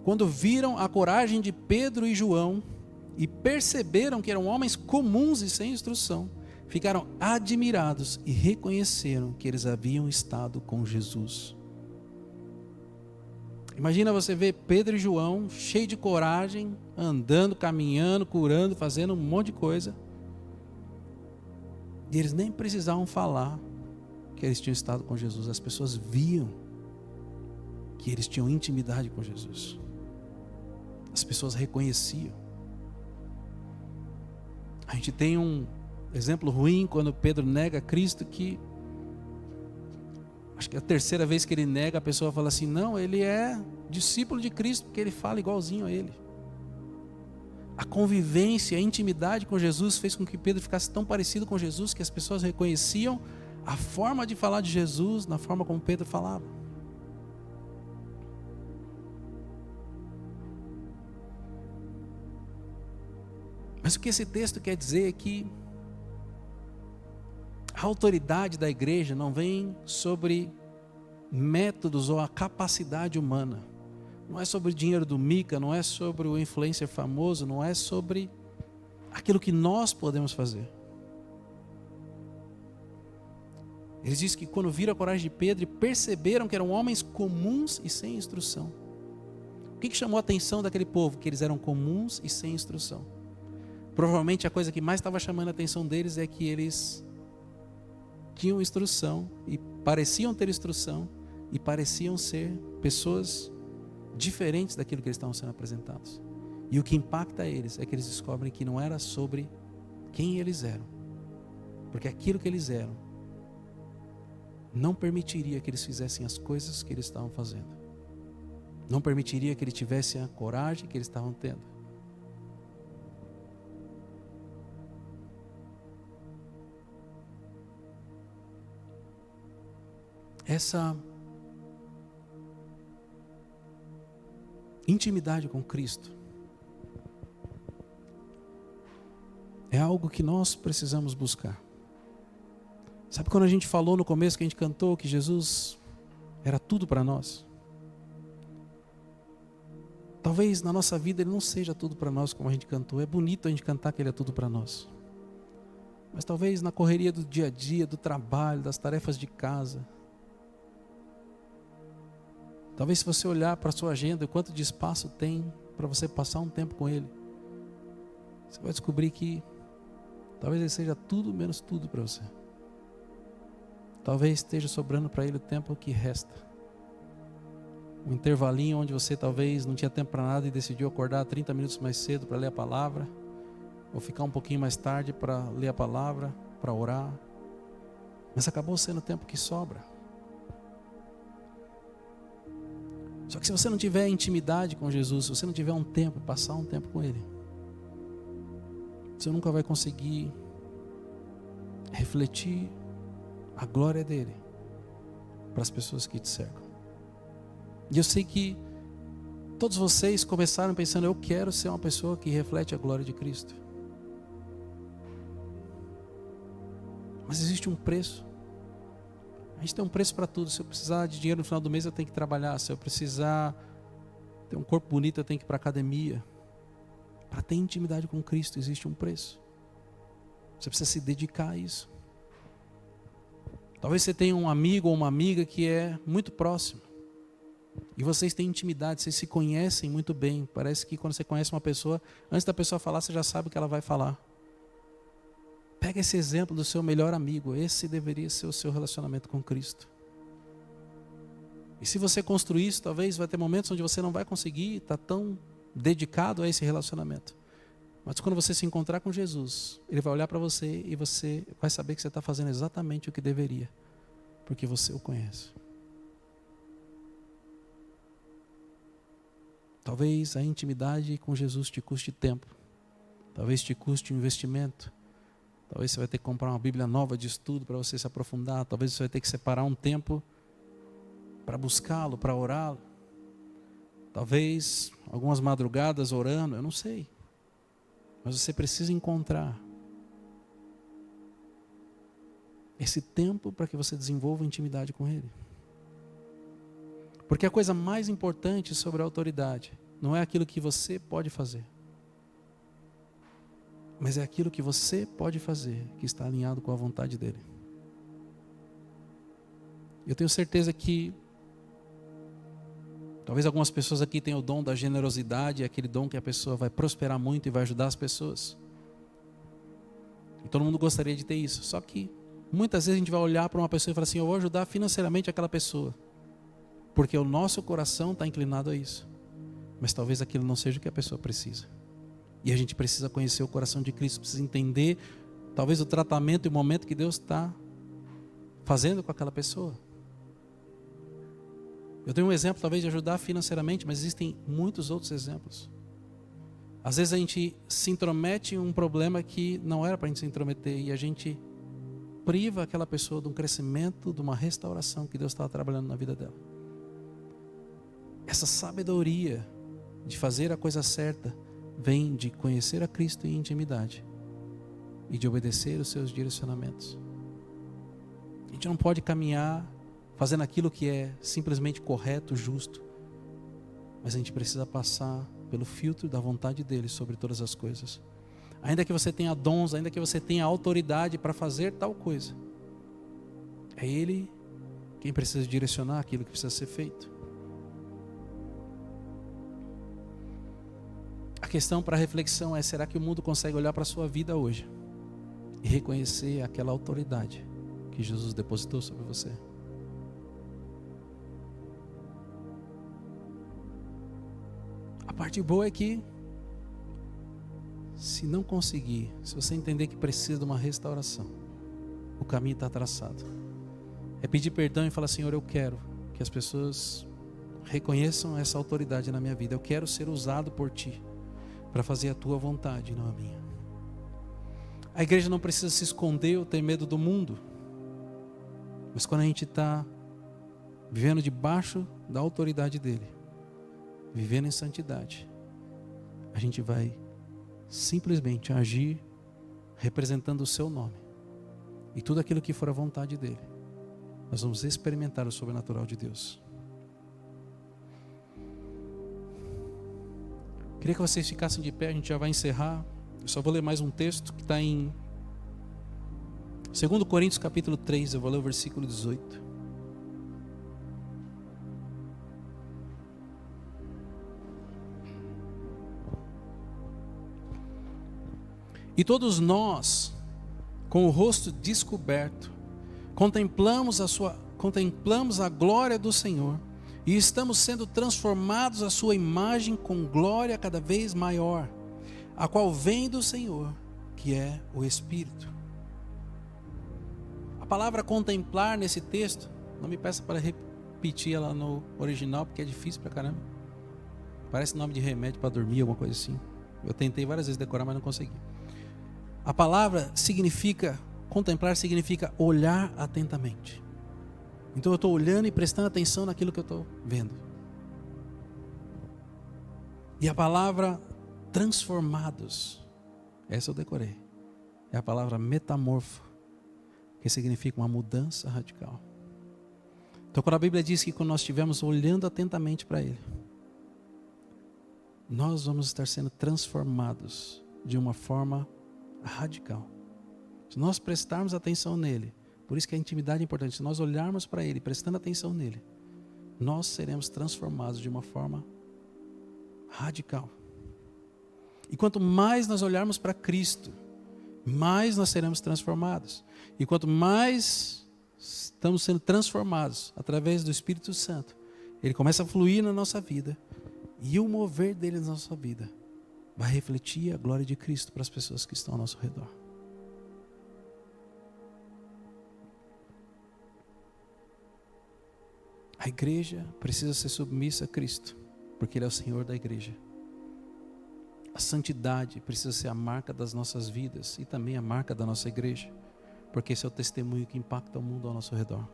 quando viram a coragem de Pedro e João e perceberam que eram homens comuns e sem instrução, ficaram admirados e reconheceram que eles haviam estado com Jesus. Imagina você ver Pedro e João cheios de coragem, andando, caminhando, curando, fazendo um monte de coisa. E eles nem precisavam falar que eles tinham estado com Jesus. As pessoas viam que eles tinham intimidade com Jesus. As pessoas reconheciam. A gente tem um exemplo ruim quando Pedro nega Cristo, que acho que é a terceira vez que ele nega, a pessoa fala assim: não, ele é discípulo de Cristo, porque ele fala igualzinho a ele. A convivência, a intimidade com Jesus fez com que Pedro ficasse tão parecido com Jesus, que as pessoas reconheciam a forma de falar de Jesus na forma como Pedro falava. Mas o que esse texto quer dizer é que a autoridade da igreja não vem sobre métodos ou a capacidade humana. Não é sobre o dinheiro do Mica, não é sobre o influencer famoso, não é sobre aquilo que nós podemos fazer. Eles dizem que quando viram a coragem de Pedro e perceberam que eram homens comuns e sem instrução. O que chamou a atenção daquele povo? Que eles eram comuns e sem instrução. Provavelmente a coisa que mais estava chamando a atenção deles é que eles tinham instrução e pareciam ter instrução e pareciam ser pessoas diferentes daquilo que eles estavam sendo apresentados. E o que impacta eles é que eles descobrem que não era sobre quem eles eram, porque aquilo que eles eram não permitiria que eles fizessem as coisas que eles estavam fazendo, não permitiria que eles tivessem a coragem que eles estavam tendo. Essa intimidade com Cristo é algo que nós precisamos buscar. Sabe quando a gente falou no começo, que a gente cantou que Jesus era tudo para nós? Talvez na nossa vida Ele não seja tudo para nós como a gente cantou. É bonito a gente cantar que Ele é tudo para nós. Mas talvez na correria do dia a dia, do trabalho, das tarefas de casa, talvez se você olhar para a sua agenda, o quanto de espaço tem para você passar um tempo com Ele, você vai descobrir que talvez Ele seja tudo menos tudo para você. Talvez esteja sobrando para Ele o tempo que resta. Um intervalinho onde você talvez não tinha tempo para nada e decidiu acordar 30 minutos mais cedo para ler a palavra, ou ficar um pouquinho mais tarde para ler a palavra, para orar. Mas acabou sendo o tempo que sobra. Só que se você não tiver intimidade com Jesus, se você não tiver um tempo, passar um tempo com Ele, você nunca vai conseguir refletir a glória dEle para as pessoas que te cercam. E eu sei que todos vocês começaram pensando: eu quero ser uma pessoa que reflete a glória de Cristo. Mas existe um preço. A gente tem um preço para tudo. Se eu precisar de dinheiro no final do mês, eu tenho que trabalhar. Se eu precisar ter um corpo bonito, eu tenho que ir para a academia. Para ter intimidade com Cristo, existe um preço. Você precisa se dedicar a isso. Talvez você tenha um amigo ou uma amiga que é muito próximo. E vocês têm intimidade, vocês se conhecem muito bem. Parece que quando você conhece uma pessoa, antes da pessoa falar, você já sabe o que ela vai falar. Pega esse exemplo do seu melhor amigo. Esse deveria ser o seu relacionamento com Cristo. E se você construir isso, talvez vai ter momentos onde você não vai conseguir estar tão dedicado a esse relacionamento. Mas quando você se encontrar com Jesus, Ele vai olhar para você e você vai saber que você está fazendo exatamente o que deveria, porque você o conhece. Talvez a intimidade com Jesus te custe tempo. Talvez te custe um investimento. Talvez você vai ter que comprar uma Bíblia nova de estudo para você se aprofundar. Talvez você vai ter que separar um tempo para buscá-lo, para orá-lo. Talvez algumas madrugadas orando, eu não sei. Mas você precisa encontrar esse tempo para que você desenvolva intimidade com Ele. Porque a coisa mais importante sobre a autoridade não é aquilo que você pode fazer, mas é aquilo que você pode fazer que está alinhado com a vontade dEle. Eu tenho certeza que talvez algumas pessoas aqui tenham o dom da generosidade, aquele dom que a pessoa vai prosperar muito e vai ajudar as pessoas. E todo mundo gostaria de ter isso. Só que muitas vezes a gente vai olhar para uma pessoa e falar assim: eu vou ajudar financeiramente aquela pessoa, porque o nosso coração está inclinado a isso. Mas talvez aquilo não seja o que a pessoa precisa. E a gente precisa conhecer o coração de Cristo, precisa entender talvez o tratamento e o momento que Deus está fazendo com aquela pessoa. Eu tenho um exemplo talvez de ajudar financeiramente, mas existem muitos outros exemplos. Às vezes a gente se intromete em um problema que não era para a gente se intrometer, e a gente priva aquela pessoa de um crescimento, de uma restauração que Deus estava trabalhando na vida dela. Essa sabedoria de fazer a coisa certa vem de conhecer a Cristo em intimidade e de obedecer os seus direcionamentos. A gente não pode caminhar fazendo aquilo que é simplesmente correto, justo, mas a gente precisa passar pelo filtro da vontade dele sobre todas as coisas. Ainda que você tenha dons, ainda que você tenha autoridade para fazer tal coisa, é ele quem precisa direcionar aquilo que precisa ser feito. A questão para reflexão é: será que o mundo consegue olhar para a sua vida hoje e reconhecer aquela autoridade que Jesus depositou sobre você? A parte boa é que, se não conseguir, se você entender que precisa de uma restauração, o caminho está traçado. É pedir perdão e falar: Senhor, eu quero que as pessoas reconheçam essa autoridade na minha vida. Eu quero ser usado por Ti para fazer a Tua vontade, não a minha. A igreja não precisa se esconder ou ter medo do mundo, mas quando a gente está vivendo debaixo da autoridade dEle, vivendo em santidade, a gente vai simplesmente agir representando o seu nome, e tudo aquilo que for a vontade dEle, nós vamos experimentar o sobrenatural de Deus. Queria que vocês ficassem de pé, a gente já vai encerrar. Eu só vou ler mais um texto que está em 2 Coríntios capítulo 3, eu vou ler o versículo 18. E todos nós, com o rosto descoberto, contemplamos a glória do Senhor, e estamos sendo transformados à sua imagem com glória cada vez maior, a qual vem do Senhor, que é o Espírito. A palavra contemplar nesse texto, não me peça para repetir ela no original, porque é difícil pra caramba. Parece nome de remédio para dormir, alguma coisa assim. Eu tentei várias vezes decorar, mas não consegui. A palavra significa, contemplar significa olhar atentamente. Então eu estou olhando e prestando atenção naquilo que eu estou vendo. E a palavra transformados, essa eu decorei, é a palavra metamorfo, que significa uma mudança radical. Então quando a Bíblia diz que quando nós estivermos olhando atentamente para Ele, nós vamos estar sendo transformados de uma forma radical. Se nós prestarmos atenção nele, por isso que a intimidade é importante, se nós olharmos para Ele, prestando atenção nele, nós seremos transformados de uma forma radical. E quanto mais nós olharmos para Cristo, mais nós seremos transformados. E quanto mais estamos sendo transformados através do Espírito Santo, Ele começa a fluir na nossa vida, e o mover dele na nossa vida vai refletir a glória de Cristo para as pessoas que estão ao nosso redor. A igreja precisa ser submissa a Cristo, porque Ele é o Senhor da igreja. A santidade precisa ser a marca das nossas vidas e também a marca da nossa igreja, porque esse é o testemunho que impacta o mundo ao nosso redor.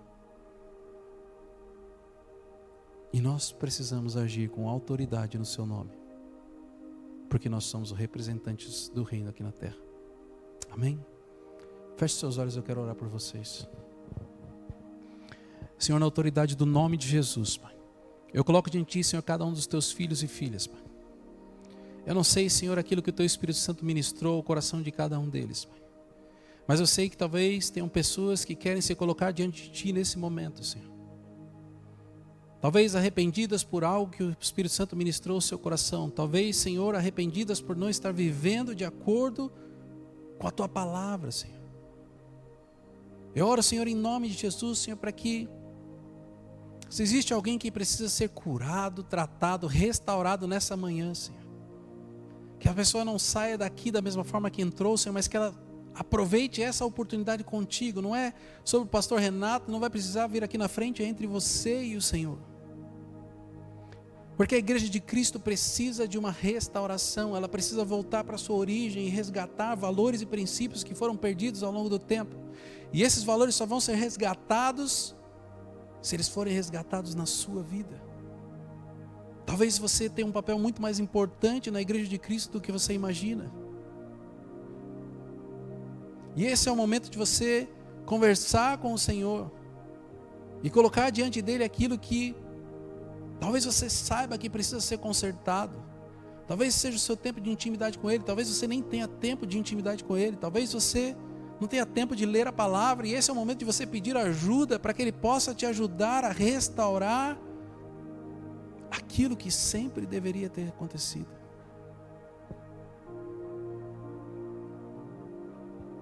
E nós precisamos agir com autoridade no Seu nome, porque nós somos os representantes do reino aqui na terra. Amém? Feche seus olhos, eu quero orar por vocês. Senhor, na autoridade do nome de Jesus, Pai, eu coloco diante de Ti, Senhor, cada um dos Teus filhos e filhas, Pai. Eu não sei, Senhor, aquilo que o Teu Espírito Santo ministrou ao coração de cada um deles, Pai. Mas eu sei que talvez tenham pessoas que querem se colocar diante de Ti nesse momento, Senhor. Talvez arrependidas por algo que o Espírito Santo ministrou ao seu coração. Talvez, Senhor, arrependidas por não estar vivendo de acordo com a Tua palavra, Senhor. Eu oro, Senhor, em nome de Jesus, Senhor, para que, se existe alguém que precisa ser curado, tratado, restaurado nessa manhã, Senhor, que a pessoa não saia daqui da mesma forma que entrou, Senhor, mas que ela aproveite essa oportunidade contigo. Não é sobre o pastor Renato, não vai precisar vir aqui na frente, é entre você e o Senhor. Porque a igreja de Cristo precisa de uma restauração, ela precisa voltar para a sua origem e resgatar valores e princípios que foram perdidos ao longo do tempo. E esses valores só vão ser resgatados se eles forem resgatados na sua vida. Talvez você tenha um papel muito mais importante na igreja de Cristo do que você imagina. E esse é o momento de você conversar com o Senhor e colocar diante dele aquilo que talvez você saiba que precisa ser consertado. Talvez seja o seu tempo de intimidade com ele, talvez você nem tenha tempo de intimidade com ele, talvez você não tenha tempo de ler a palavra, e esse é o momento de você pedir ajuda para que ele possa te ajudar a restaurar aquilo que sempre deveria ter acontecido.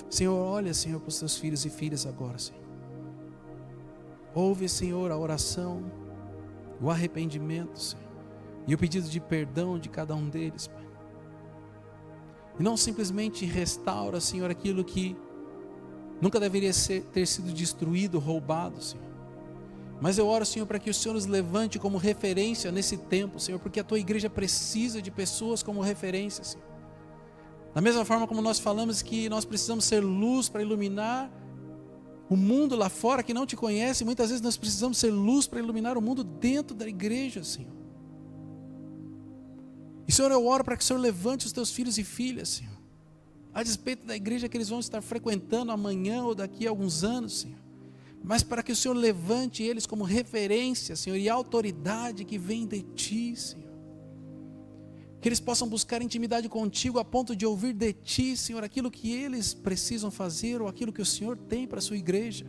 Senhor, olha, Senhor, para os teus filhos e filhas agora, Senhor. Ouve, Senhor, a oração, o arrependimento, Senhor, e o pedido de perdão de cada um deles, Pai. E não simplesmente restaura, Senhor, aquilo que nunca deveria ter sido destruído, roubado, Senhor. Mas eu oro, Senhor, para que o Senhor nos levante como referência nesse tempo, Senhor, porque a tua igreja precisa de pessoas como referência, Senhor. Da mesma forma como nós falamos que nós precisamos ser luz para iluminar o mundo lá fora que não te conhece, muitas vezes nós precisamos ser luz para iluminar o mundo dentro da igreja, Senhor. E, Senhor, eu oro para que o Senhor levante os teus filhos e filhas, Senhor, a despeito da igreja que eles vão estar frequentando amanhã ou daqui a alguns anos, Senhor, mas para que o Senhor levante eles como referência, Senhor, e autoridade que vem de Ti, Senhor. Que eles possam buscar intimidade contigo a ponto de ouvir de Ti, Senhor, aquilo que eles precisam fazer ou aquilo que o Senhor tem para a sua igreja.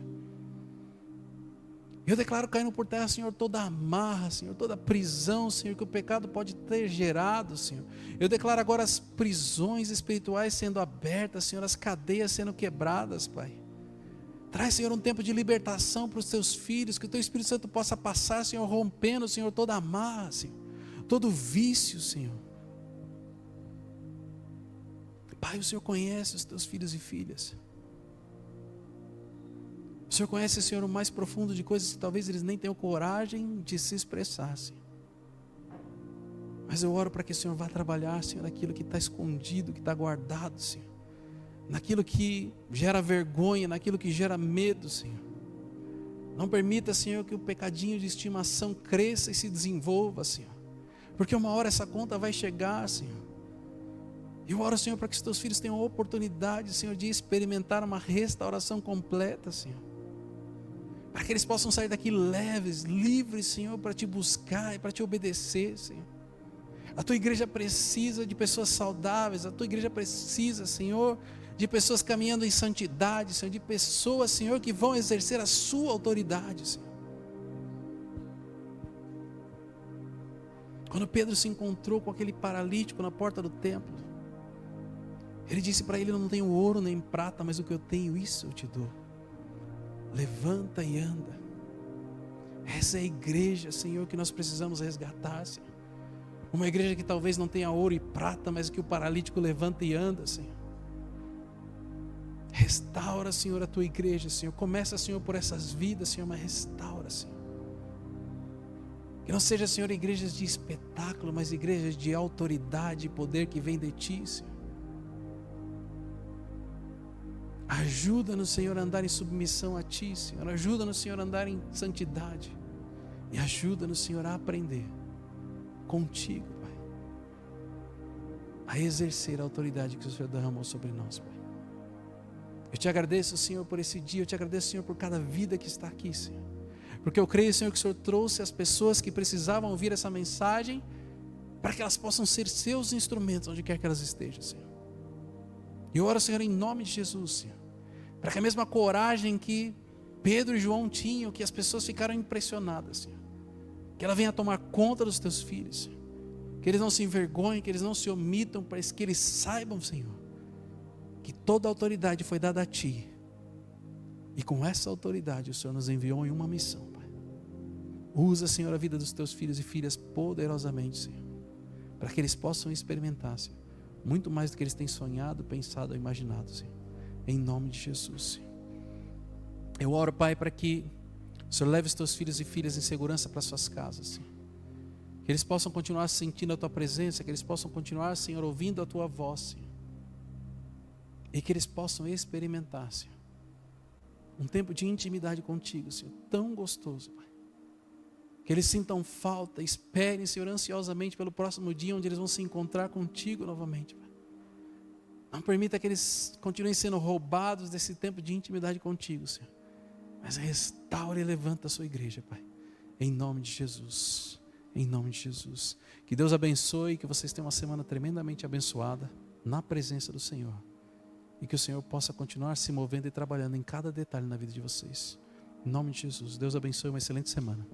Eu declaro caindo por terra, Senhor, toda amarra, Senhor, toda prisão, Senhor, que o pecado pode ter gerado, Senhor. Eu declaro agora as prisões espirituais sendo abertas, Senhor, as cadeias sendo quebradas, Pai. Traz, Senhor, um tempo de libertação para os teus filhos, que o teu Espírito Santo possa passar, Senhor, rompendo, Senhor, toda amarra, Senhor, todo vício, Senhor. Pai, o Senhor conhece os teus filhos e filhas. O Senhor conhece, Senhor, o mais profundo de coisas que talvez eles nem tenham coragem de se expressar, Senhor. Mas eu oro para que o Senhor vá trabalhar, Senhor, naquilo que está escondido, que está guardado, Senhor. Naquilo que gera vergonha, naquilo que gera medo, Senhor. Não permita, Senhor, que o pecadinho de estimação cresça e se desenvolva, Senhor. Porque uma hora essa conta vai chegar, Senhor. Eu oro, Senhor, para que os teus filhos tenham a oportunidade, Senhor, de experimentar uma restauração completa, Senhor. Para que eles possam sair daqui leves, livres, Senhor, para te buscar e para te obedecer, Senhor. A tua igreja precisa de pessoas saudáveis, a tua igreja precisa, Senhor, de pessoas caminhando em santidade, Senhor, de pessoas, Senhor, que vão exercer a sua autoridade, Senhor. Quando Pedro se encontrou com aquele paralítico na porta do templo, ele disse para ele: eu não tenho ouro nem prata, mas o que eu tenho, isso eu te dou. Levanta e anda. Essa é a igreja, Senhor, que nós precisamos resgatar, Senhor. Uma igreja que talvez não tenha ouro e prata, mas que o paralítico levanta e anda, Senhor. Restaura, Senhor, a tua igreja, Senhor. Começa, Senhor, por essas vidas, Senhor, mas restaura, Senhor. Que não seja, Senhor, igrejas de espetáculo, mas igrejas de autoridade e poder que vem de Ti, Senhor. Ajuda-nos, Senhor, a andar em submissão a Ti, Senhor. Ajuda-nos, Senhor, a andar em santidade. E ajuda-nos, Senhor, a aprender contigo, Pai, a exercer a autoridade que o Senhor derramou sobre nós, Pai. Eu te agradeço, Senhor, por esse dia. Eu te agradeço, Senhor, por cada vida que está aqui, Senhor. Porque eu creio, Senhor, que o Senhor trouxe as pessoas que precisavam ouvir essa mensagem para que elas possam ser seus instrumentos onde quer que elas estejam, Senhor. E eu oro, Senhor, em nome de Jesus, Senhor, para que a mesma coragem que Pedro e João tinham, que as pessoas ficaram impressionadas, Senhor, que ela venha tomar conta dos teus filhos, Senhor. Que eles não se envergonhem, que eles não se omitam, para que eles saibam, Senhor, que toda a autoridade foi dada a Ti. E com essa autoridade o Senhor nos enviou em uma missão, Pai. Usa, Senhor, a vida dos teus filhos e filhas poderosamente, Senhor, para que eles possam experimentar, Senhor, muito mais do que eles têm sonhado, pensado ou imaginado, Senhor. Em nome de Jesus, Senhor. Eu oro, Pai, para que o Senhor leve os teus filhos e filhas em segurança para suas casas, Senhor. Que eles possam continuar sentindo a Tua presença, que eles possam continuar, Senhor, ouvindo a Tua voz, Senhor. E que eles possam experimentar, Senhor, um tempo de intimidade contigo, Senhor, tão gostoso, Pai. Que eles sintam falta, esperem, Senhor, ansiosamente pelo próximo dia, onde eles vão se encontrar contigo novamente, Pai. Não permita que eles continuem sendo roubados desse tempo de intimidade contigo, Senhor. Mas restaure e levanta a sua igreja, Pai. Em nome de Jesus. Em nome de Jesus. Que Deus abençoe, que vocês tenham uma semana tremendamente abençoada na presença do Senhor. E que o Senhor possa continuar se movendo e trabalhando em cada detalhe na vida de vocês. Em nome de Jesus. Deus abençoe, uma excelente semana.